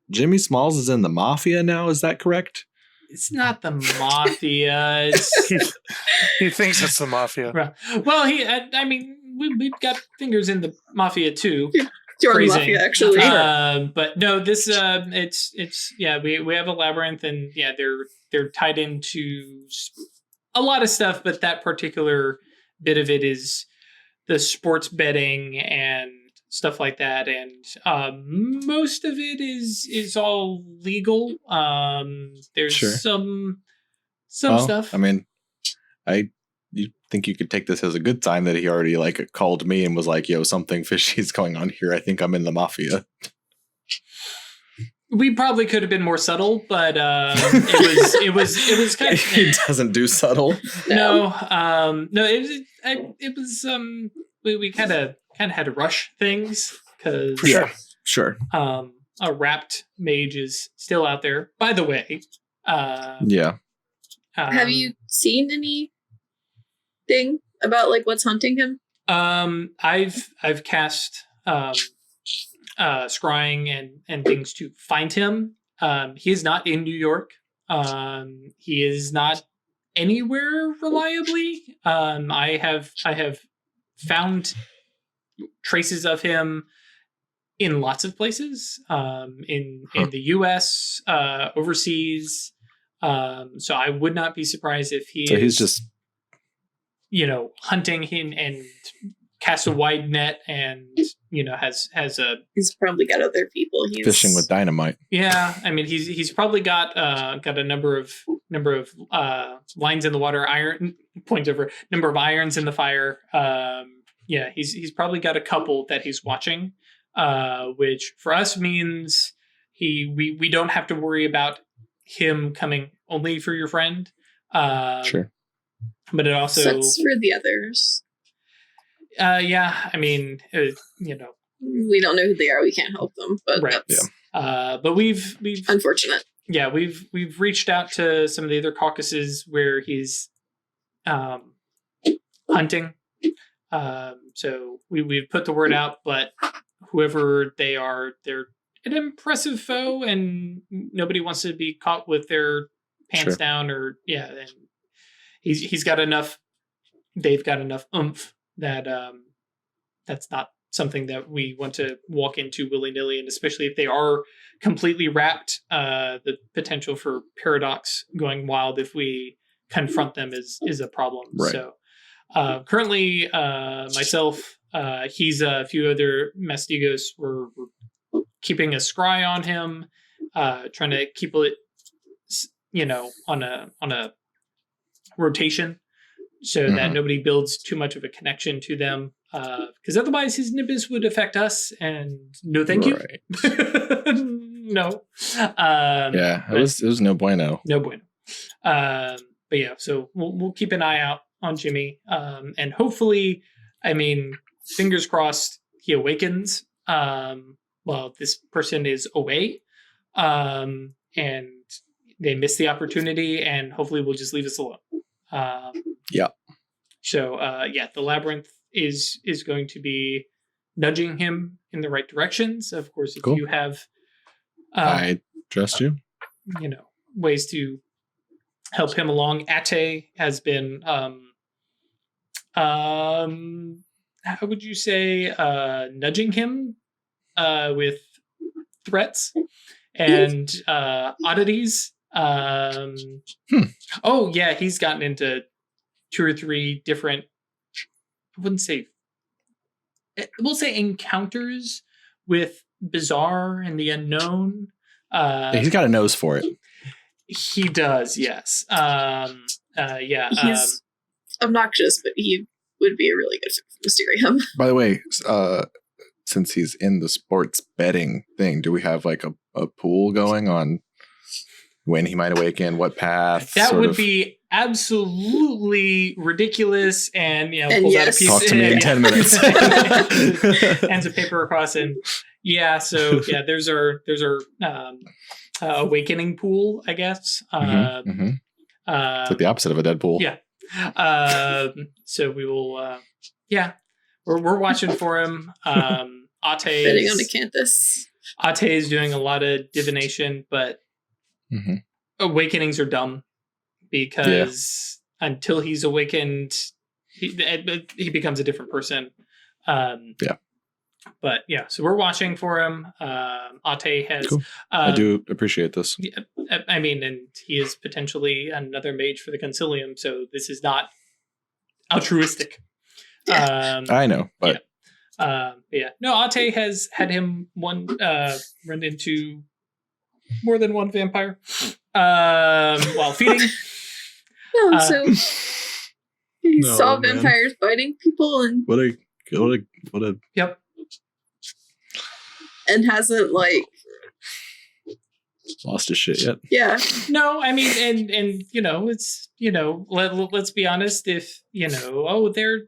Speaker 2: Jimmy Smalls is in the Mafia now. Is that correct?
Speaker 1: It's not the Mafia.
Speaker 4: He thinks it's the Mafia.
Speaker 1: Right. Well, we've got fingers in the Mafia too.
Speaker 3: You're in the Mafia, actually.
Speaker 1: But no, this it's we have a labyrinth, and they're tied into a lot of stuff, but that particular bit of it is the sports betting and stuff like that, and most of it is all legal. There's some stuff.
Speaker 2: I mean, you think you could take this as a good sign that he already called me and was like, "Yo, something fishy is going on here. I think I'm in the Mafia."
Speaker 1: We probably could have been more subtle, but it was kind of.
Speaker 2: He doesn't do subtle.
Speaker 1: No, it was we kind of had to rush things because
Speaker 2: sure.
Speaker 1: A wrapped mage is still out there. By the way,
Speaker 3: have you seen anything about what's hunting him?
Speaker 1: I've cast scrying and things to find him. He is not in New York. He is not anywhere reliably. I have found traces of him in lots of places, in the U.S., overseas. So I would not be surprised if
Speaker 2: he's just,
Speaker 1: hunting him and cast a wide net, and has a.
Speaker 3: He's probably got other people. He's
Speaker 2: fishing with dynamite.
Speaker 1: Yeah, I mean he's probably got a number of lines in the water, number of irons in the fire. He's probably got a couple that he's watching, which for us means we don't have to worry about him coming only for your friend.
Speaker 2: Sure.
Speaker 1: But it also
Speaker 3: sucks for the others.
Speaker 1: I mean,
Speaker 3: we don't know who they are. We can't help them, but
Speaker 1: right.
Speaker 3: That's
Speaker 1: but we've
Speaker 3: unfortunate.
Speaker 1: Yeah, we've reached out to some of the other caucuses where he's hunting. So we've put the word out, but whoever they are, they're an impressive foe, and nobody wants to be caught with their pants down, and he's got enough. They've got enough oomph that that's not something that we want to walk into willy-nilly, and especially if they are completely wrapped, the potential for paradox going wild if we confront them is a problem.
Speaker 2: Right.
Speaker 1: So currently myself, he's a few other Mastigos were keeping a scry on him, trying to keep it on a rotation, so that nobody builds too much of a connection to them. Because otherwise, his nimbus would affect us, and no, thank you. No.
Speaker 5: Yeah, it was no bueno.
Speaker 1: No bueno. But yeah, so we'll keep an eye out on Jimmy, and hopefully, I mean, fingers crossed, he awakens while this person is away, and they miss the opportunity, and hopefully will just leave us alone.
Speaker 5: Yeah.
Speaker 1: So the labyrinth is going to be nudging him in the right directions. Of course, if you have,
Speaker 5: I trust you.
Speaker 1: Ways to help him along. Ate has been, how would you say, nudging him with threats and oddities. Oh yeah, he's gotten into 2 or 3 different, we'll say encounters with bizarre and the unknown.
Speaker 5: He's got a nose for it.
Speaker 1: He does, yes.
Speaker 3: He's obnoxious, but he would be a really good fit for Mysterium.
Speaker 5: By the way, since he's in the sports betting thing, do we have like a pool going on when he might awaken, what path?
Speaker 1: That would be absolutely ridiculous. And pulls out a piece.
Speaker 5: Talk to me in 10 minutes.
Speaker 1: Hands of paper across, and there's our awakening pool, I guess.
Speaker 5: It's like the opposite of a dead pool.
Speaker 1: Yeah. So we will. We're watching for him. Ate
Speaker 3: betting on Acanthus.
Speaker 1: Ate is doing a lot of divination, but awakenings are dumb because until he's awakened, he becomes a different person. But so we're watching for him. Ate has. Cool.
Speaker 5: I do appreciate this.
Speaker 1: Yeah, I mean, and he is potentially another mage for the Concilium, so this is not altruistic.
Speaker 5: I know, but
Speaker 1: no, Ate has had him run into more than one vampire while feeding.
Speaker 3: So he saw vampires biting people, and
Speaker 5: what a
Speaker 1: yep,
Speaker 3: and hasn't
Speaker 5: lost his shit yet.
Speaker 3: Yeah.
Speaker 1: No, I mean, and it's let's be honest. If they're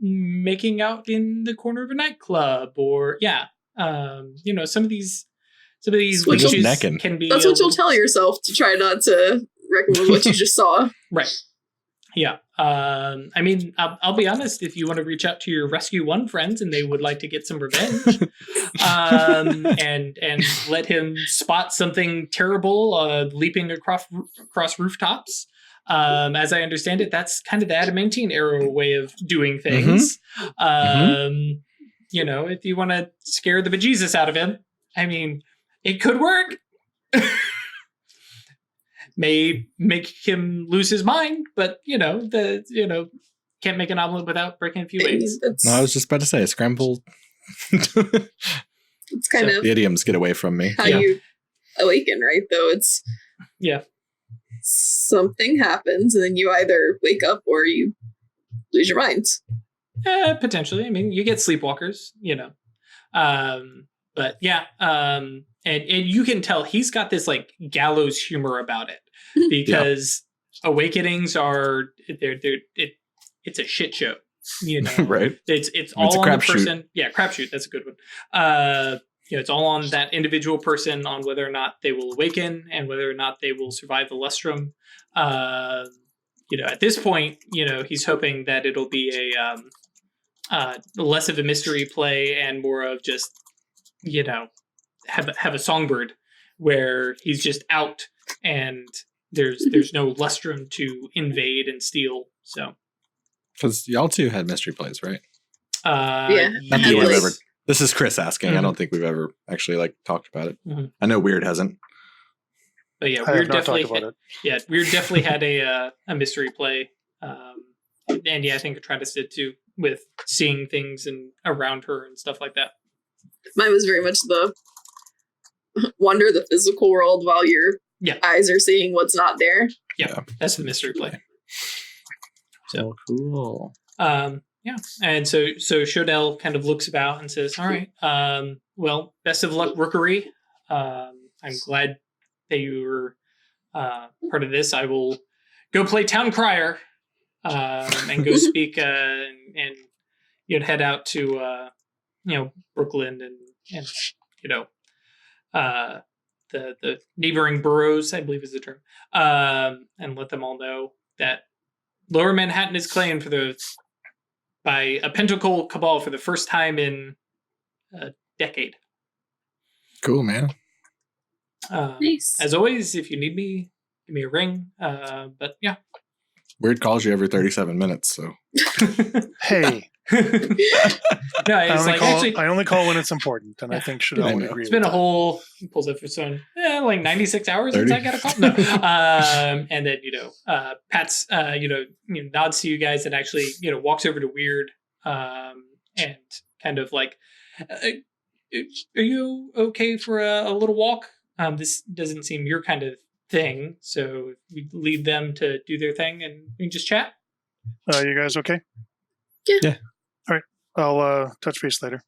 Speaker 1: making out in the corner of a nightclub, or some of these witches can be.
Speaker 3: That's what you'll tell yourself to try not to recommend what you just saw.
Speaker 1: Right. Yeah. I mean, I'll be honest. If you want to reach out to your Rescue 1 friends and they would like to get some revenge, and let him spot something terrible leaping across rooftops. As I understand it, that's kind of the adamantine arrow way of doing things. If you want to scare the bejesus out of him, I mean, it could work. May make him lose his mind, but can't make an omelet without breaking a few eggs.
Speaker 5: No, I was just about to say scramble.
Speaker 3: It's kind of
Speaker 5: the idioms get away from me.
Speaker 3: How you awaken, right? Though it's something happens, and then you either wake up or you lose your mind.
Speaker 1: Potentially. I mean, you get sleepwalkers, but and you can tell he's got this like gallows humor about it, because awakenings are it's a shit show,
Speaker 5: right?
Speaker 1: It's all on the person. Yeah, crapshoot. That's a good one. It's all on that individual person on whether or not they will awaken and whether or not they will survive the lustrum. At this point, he's hoping that it'll be a less of a mystery play and more of just have a songbird where he's just out and there's no lustrum to invade and steal. So,
Speaker 2: because y'all two had mystery plays, right?
Speaker 5: Not that we've ever. This is Chris asking. I don't think we've ever actually talked about it. I know Wyrd hasn't.
Speaker 1: But Wyrd definitely had a mystery play, and I think Atratus did too, with seeing things and around her and stuff like that.
Speaker 3: Mine was very much the wander the physical world while you're
Speaker 1: Yeah.
Speaker 3: eyes are seeing what's not there.
Speaker 1: Yeah, that's the mystery play. So
Speaker 5: cool.
Speaker 1: yeah, and so Shodel kind of looks about and says, "All right, well, best of luck, Rookery. I'm glad that you were part of this. I will go play town crier and go speak and head out to Brooklyn and the neighboring boroughs, I believe is the term, and let them all know that Lower Manhattan is claimed by a pentacle cabal for the first time in a decade.
Speaker 5: Cool, man.
Speaker 3: Nice.
Speaker 1: As always, if you need me, give me a ring. But yeah.
Speaker 2: Wyrd calls you every 37 minutes, so.
Speaker 4: Hey,
Speaker 1: No, it's
Speaker 4: I only call when it's important, and I think Shodel
Speaker 2: I
Speaker 4: would
Speaker 2: know.
Speaker 4: agree.
Speaker 1: it's been
Speaker 4: with
Speaker 1: a
Speaker 4: that.
Speaker 1: whole, he pulls up his phone, like 96 hours since
Speaker 2: 30.
Speaker 1: I got a call. No. And then, Pat's, nods to you guys and actually, walks over to Wyrd and kind of like, are you okay for a little walk? This doesn't seem your kind of thing, so we leave them to do their thing and we can just chat.
Speaker 4: You guys okay?
Speaker 5: Yeah.
Speaker 4: All right. I'll touch base later.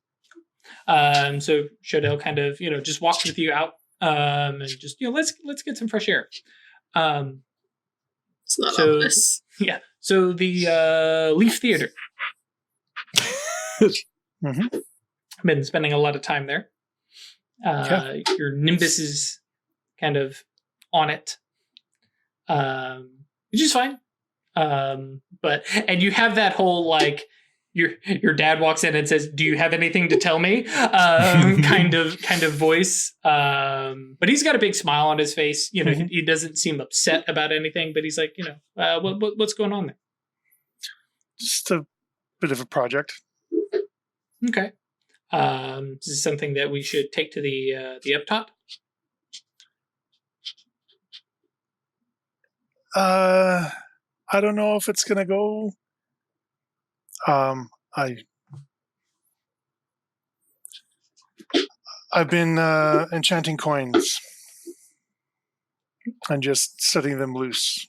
Speaker 1: So Shodel kind of, just walks with you out, and just, let's get some fresh air.
Speaker 3: It's not
Speaker 1: so-
Speaker 3: ominous.
Speaker 1: Yeah. So the Leaf Theater.
Speaker 4: Mhm.
Speaker 1: Been spending a lot of time there. Your Nimbus is kind of on it, which is fine. And you have that whole like your dad walks in and says, "Do you have anything to tell me?" kind of voice. But he's got a big smile on his face. He doesn't seem upset about anything. But he's like, what's going on there?
Speaker 4: Just a bit of a project.
Speaker 1: Okay. This is something that we should take to the up top.
Speaker 4: I don't know if it's gonna go. I've been enchanting coins and just setting them loose.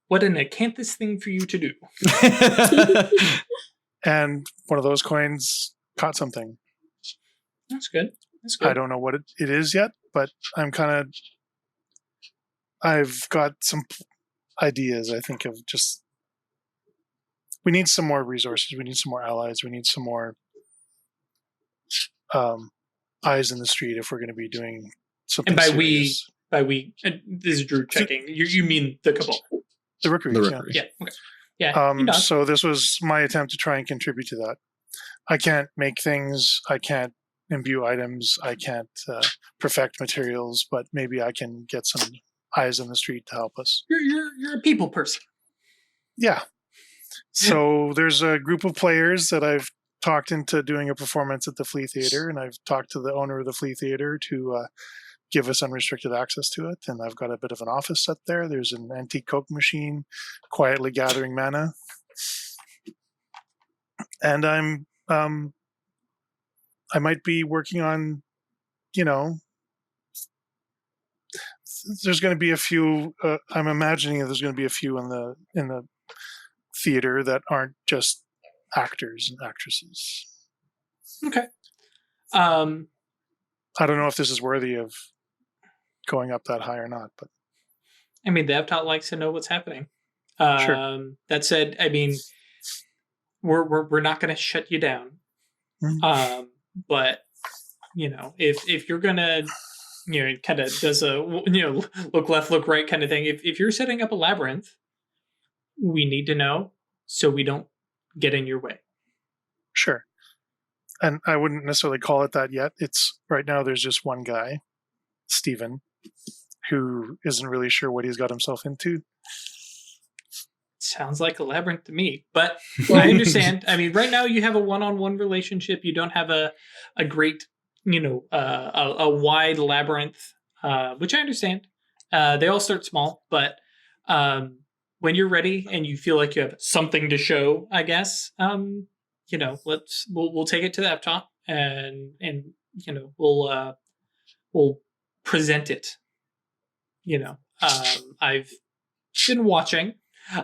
Speaker 1: What an acanthus thing for you to do.
Speaker 4: And one of those coins caught something.
Speaker 1: That's good. That's good.
Speaker 4: I don't know what it is yet, but I've got some ideas, I think, of just, we need some more resources. We need some more allies. We need some more eyes in the street if we're going to be doing something
Speaker 1: And by
Speaker 4: serious.
Speaker 1: this is Drew checking. You mean the cabal?
Speaker 4: The Rookery.
Speaker 2: The
Speaker 4: Yeah.
Speaker 2: Rookery.
Speaker 1: Yeah. Okay. Yeah. he does.
Speaker 4: So this was my attempt to try and contribute to that. I can't make things. I can't imbue items. I can't perfect materials, but maybe I can get some eyes in the street to help us.
Speaker 1: You're a people person.
Speaker 4: Yeah. So there's a group of players that I've talked into doing a performance at the Flea Theater, and I've talked to the owner of the Flea Theater to give us unrestricted access to it. And I've got a bit of an office set there. There's an antique Coke machine quietly gathering mana. And I might be working on, there's going to be a few, I'm imagining there's going to be a few in the theater that aren't just actors and actresses.
Speaker 1: Okay.
Speaker 4: I don't know if this is worthy of going up that high or not, but
Speaker 1: I mean, the Eptot likes to know what's happening.
Speaker 4: Sure.
Speaker 1: That said, I mean, we're not going to shut you down.
Speaker 4: Mhm.
Speaker 1: But if you're gonna, it kind of does a look left, look right kind of thing. If you're setting up a labyrinth, we need to know so we don't get in your way.
Speaker 4: sure. And I wouldn't necessarily call it that yet. It's right now there's just one guy, Steven, who isn't really sure what he's got himself into.
Speaker 1: Sounds like a labyrinth to me, but I understand. I mean, right now you have a one-on-one relationship. You don't have a great, a wide labyrinth, which I understand. They all start small, but when you're ready and you feel like you have something to show, I guess, we'll take it to the top and we'll present it. I've been watching.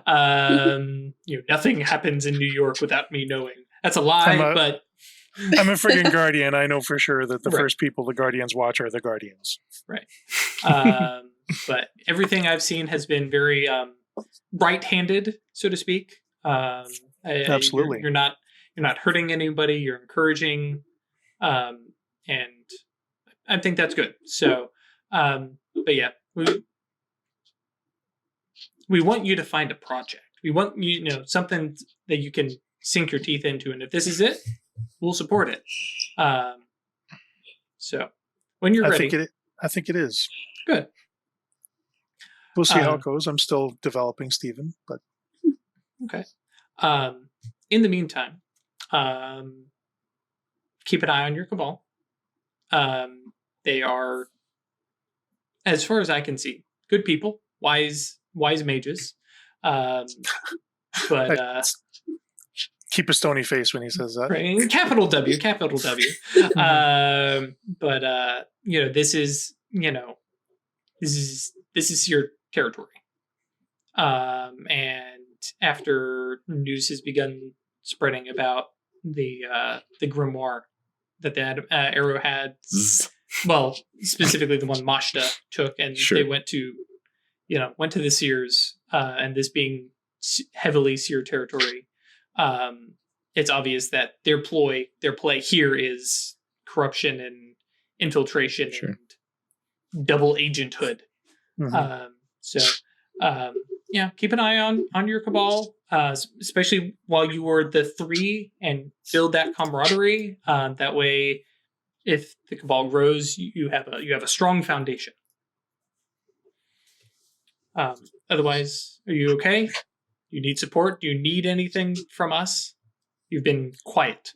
Speaker 1: Nothing happens in New York without me knowing. That's a lie, but
Speaker 4: I'm a friggin' Guardian. I know for sure that the
Speaker 1: Right.
Speaker 4: first people the Guardians watch are the Guardians.
Speaker 1: right. But everything I've seen has been very right-handed, so to speak.
Speaker 4: Absolutely.
Speaker 1: You're not hurting anybody. You're encouraging, and I think that's good. So, but yeah, we want you to find a project. We want something that you can sink your teeth into, and if this is it, we'll support it. So when you're ready,
Speaker 4: I think it is.
Speaker 1: Good.
Speaker 4: We'll see how it goes. I'm still developing Steven, but
Speaker 1: okay. In the meantime, keep an eye on your cabal. They are, as far as I can see, good people, wise mages. But
Speaker 4: keep a stony face when he says that.
Speaker 1: Right, capital W. But this is your territory. And after news has begun spreading about the grimoire that the Arrow had, well, specifically the one Mashta took, and they went to the Seers, and this being heavily Seer territory, it's obvious that their play here is corruption and infiltration and double agenthood. Keep an eye on your cabal, especially while you were the 3, and build that camaraderie. That way, if the cabal grows, you have a strong foundation. Otherwise, are you okay? You need support? Do you need anything from us? You've been quiet.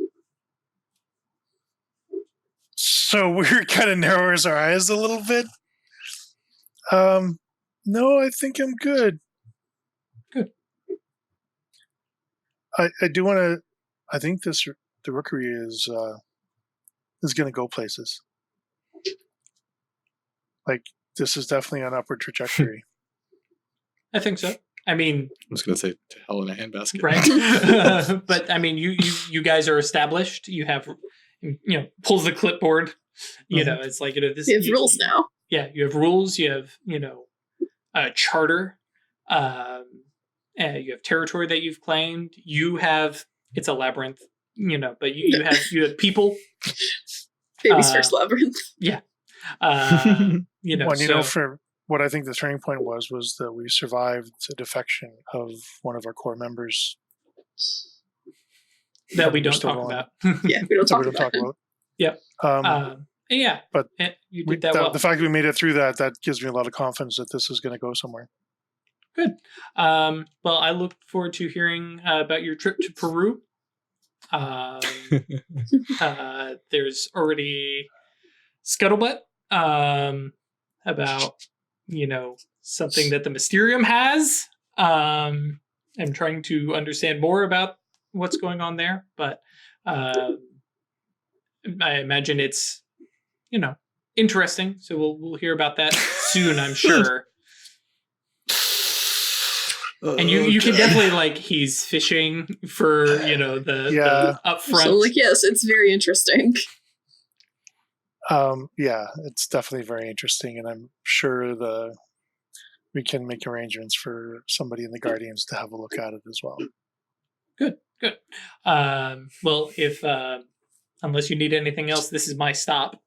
Speaker 4: So Wyrd kind of narrows our eyes a little bit. No, I think I'm good.
Speaker 1: Good.
Speaker 4: I do want to. I think the Rookery is going to go places. Like, this is definitely an upward trajectory.
Speaker 1: I think so. I mean,
Speaker 2: I was going to say to hell in a handbasket,
Speaker 1: right? But I mean, you guys are established. You have, pulls the clipboard. It's like this.
Speaker 3: We have rules now.
Speaker 1: Yeah, you have rules. You have a charter. And you have territory that you've claimed. You have, it's a labyrinth. But you have people.
Speaker 3: Baby's first labyrinth.
Speaker 1: Yeah.
Speaker 4: For what I think the turning point was that we survived a defection of one of our core members.
Speaker 1: That we don't talk about.
Speaker 3: Yeah, we don't talk about.
Speaker 1: Yep. Yeah.
Speaker 4: But
Speaker 1: you did that well.
Speaker 4: The fact that we made it through that gives me a lot of confidence that this is going to go somewhere.
Speaker 1: Good. Well, I look forward to hearing about your trip to Peru. There's already scuttlebutt about something that the Mysterium has. I'm trying to understand more about what's going on there, but I imagine it's interesting. So we'll hear about that soon, I'm sure. And you can definitely he's fishing for the upfront.
Speaker 3: So yes, it's very interesting.
Speaker 4: It's definitely very interesting, and I'm sure we can make arrangements for somebody in the Guardians to have a look at it as well.
Speaker 1: Good. Well, if unless you need anything else, this is my stop.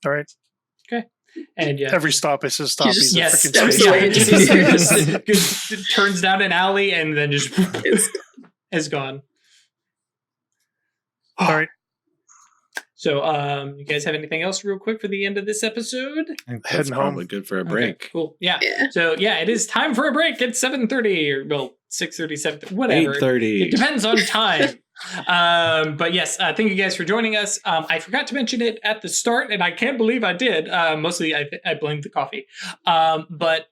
Speaker 4: All right.
Speaker 1: Okay. And
Speaker 4: every stop is a stop.
Speaker 3: He's
Speaker 1: yes,
Speaker 3: just
Speaker 1: turns down an alley and then just is gone.
Speaker 4: All right.
Speaker 1: So, you guys have anything else real quick for the end of this episode?
Speaker 2: That's probably good for a break.
Speaker 1: Okay, cool. Yeah. So, it is time for a break. It's 7:30 or 6:30, 7:30, whatever.
Speaker 2: 8:30.
Speaker 1: It depends on time. But yes, thank you guys for joining us. I forgot to mention it at the start, and I can't believe I did. Mostly, I blamed the coffee. But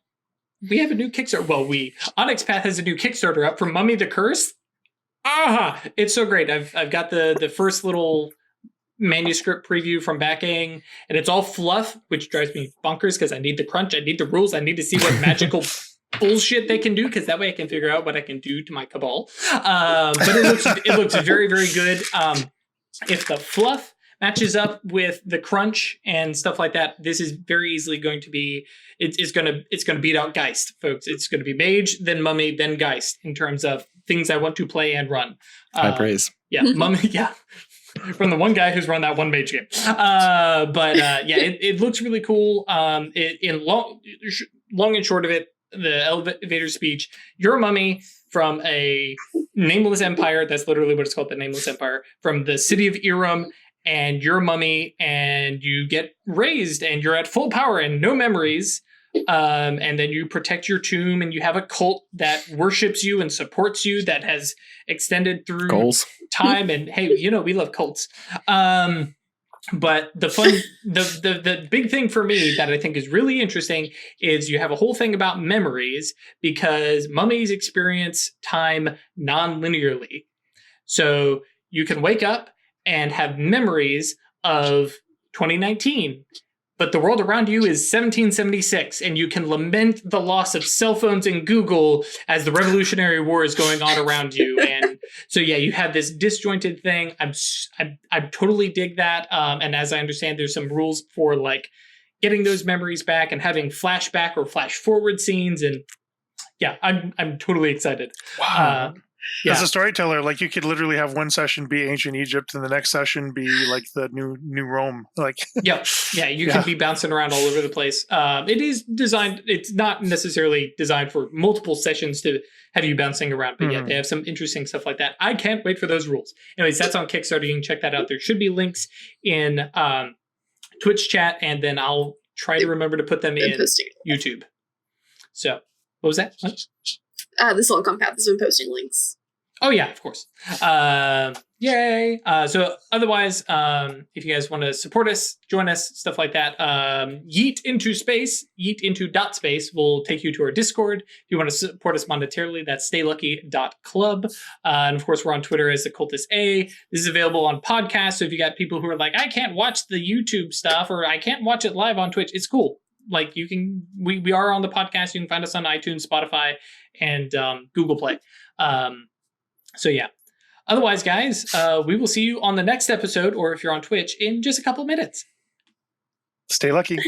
Speaker 1: we have a new Kickstarter. Well, Onyx Path has a new Kickstarter up for Mummy the Curse. It's so great. I've got the first little manuscript preview from backing, and it's all fluff, which drives me bonkers because I need the crunch, I need the rules, I need to see what magical bullshit they can do, because that way I can figure out what I can do to my cabal. But it looks very, very good. If the fluff matches up with the crunch and stuff like that, this is very easily going to be, it's going to beat out Geist, folks. It's going to be Mage, then Mummy, then Geist in terms of things I want to play and run.
Speaker 5: High praise.
Speaker 1: Yeah, Mummy, yeah. From the one guy who's run that one Mage game. It looks really cool. In long and short of it, the elevator speech, you're a mummy from a nameless empire. That's literally what it's called, the nameless empire, from the city of Iram, and you're a mummy, and you get raised, and you're at full power and no memories. And then you protect your tomb, and you have a cult that worships you and supports you that has extended through
Speaker 5: Goals.
Speaker 1: time. And hey, we love cults. But the big thing for me that I think is really interesting is you have a whole thing about memories, because mummies experience time non-linearly. So you can wake up and have memories of 2019, but the world around you is 1776, and you can lament the loss of cell phones and Google as the Revolutionary War is going on around you. And so, yeah, you have this disjointed thing. I totally dig that. And as I understand, there's some rules for like getting those memories back and having flashback or flash forward scenes. And yeah, I'm totally excited.
Speaker 4: Wow.
Speaker 1: Yeah.
Speaker 4: As a storyteller, like you could literally have one session be ancient Egypt and the next session be like the new Rome. Like,
Speaker 1: yeah, you could be bouncing around all over the place. It is designed. It's not necessarily designed for multiple sessions to have you bouncing around, but yeah, they have some interesting stuff like that. I can't wait for those rules. Anyways, that's on Kickstarter. You can check that out. There should be links in Twitch chat, and then I'll try to remember to put them in YouTube. So, what was that? What?
Speaker 3: The Silicon Path has been posting links.
Speaker 1: Oh, yeah, of course. Yay. So otherwise, if you guys want to support us, join us, stuff like that, yeet into .space will take you to our Discord. If you want to support us monetarily, that's staylucky.club. And of course, we're on Twitter as Occultist A. This is available on podcasts. So if you got people who are like, I can't watch the YouTube stuff, or I can't watch it live on Twitch, it's cool. Like you can, we are on the podcast. You can find us on iTunes, Spotify, and Google Play. So yeah. Otherwise, guys, we will see you on the next episode, or if you're on Twitch, in just a couple of minutes.
Speaker 4: Stay lucky.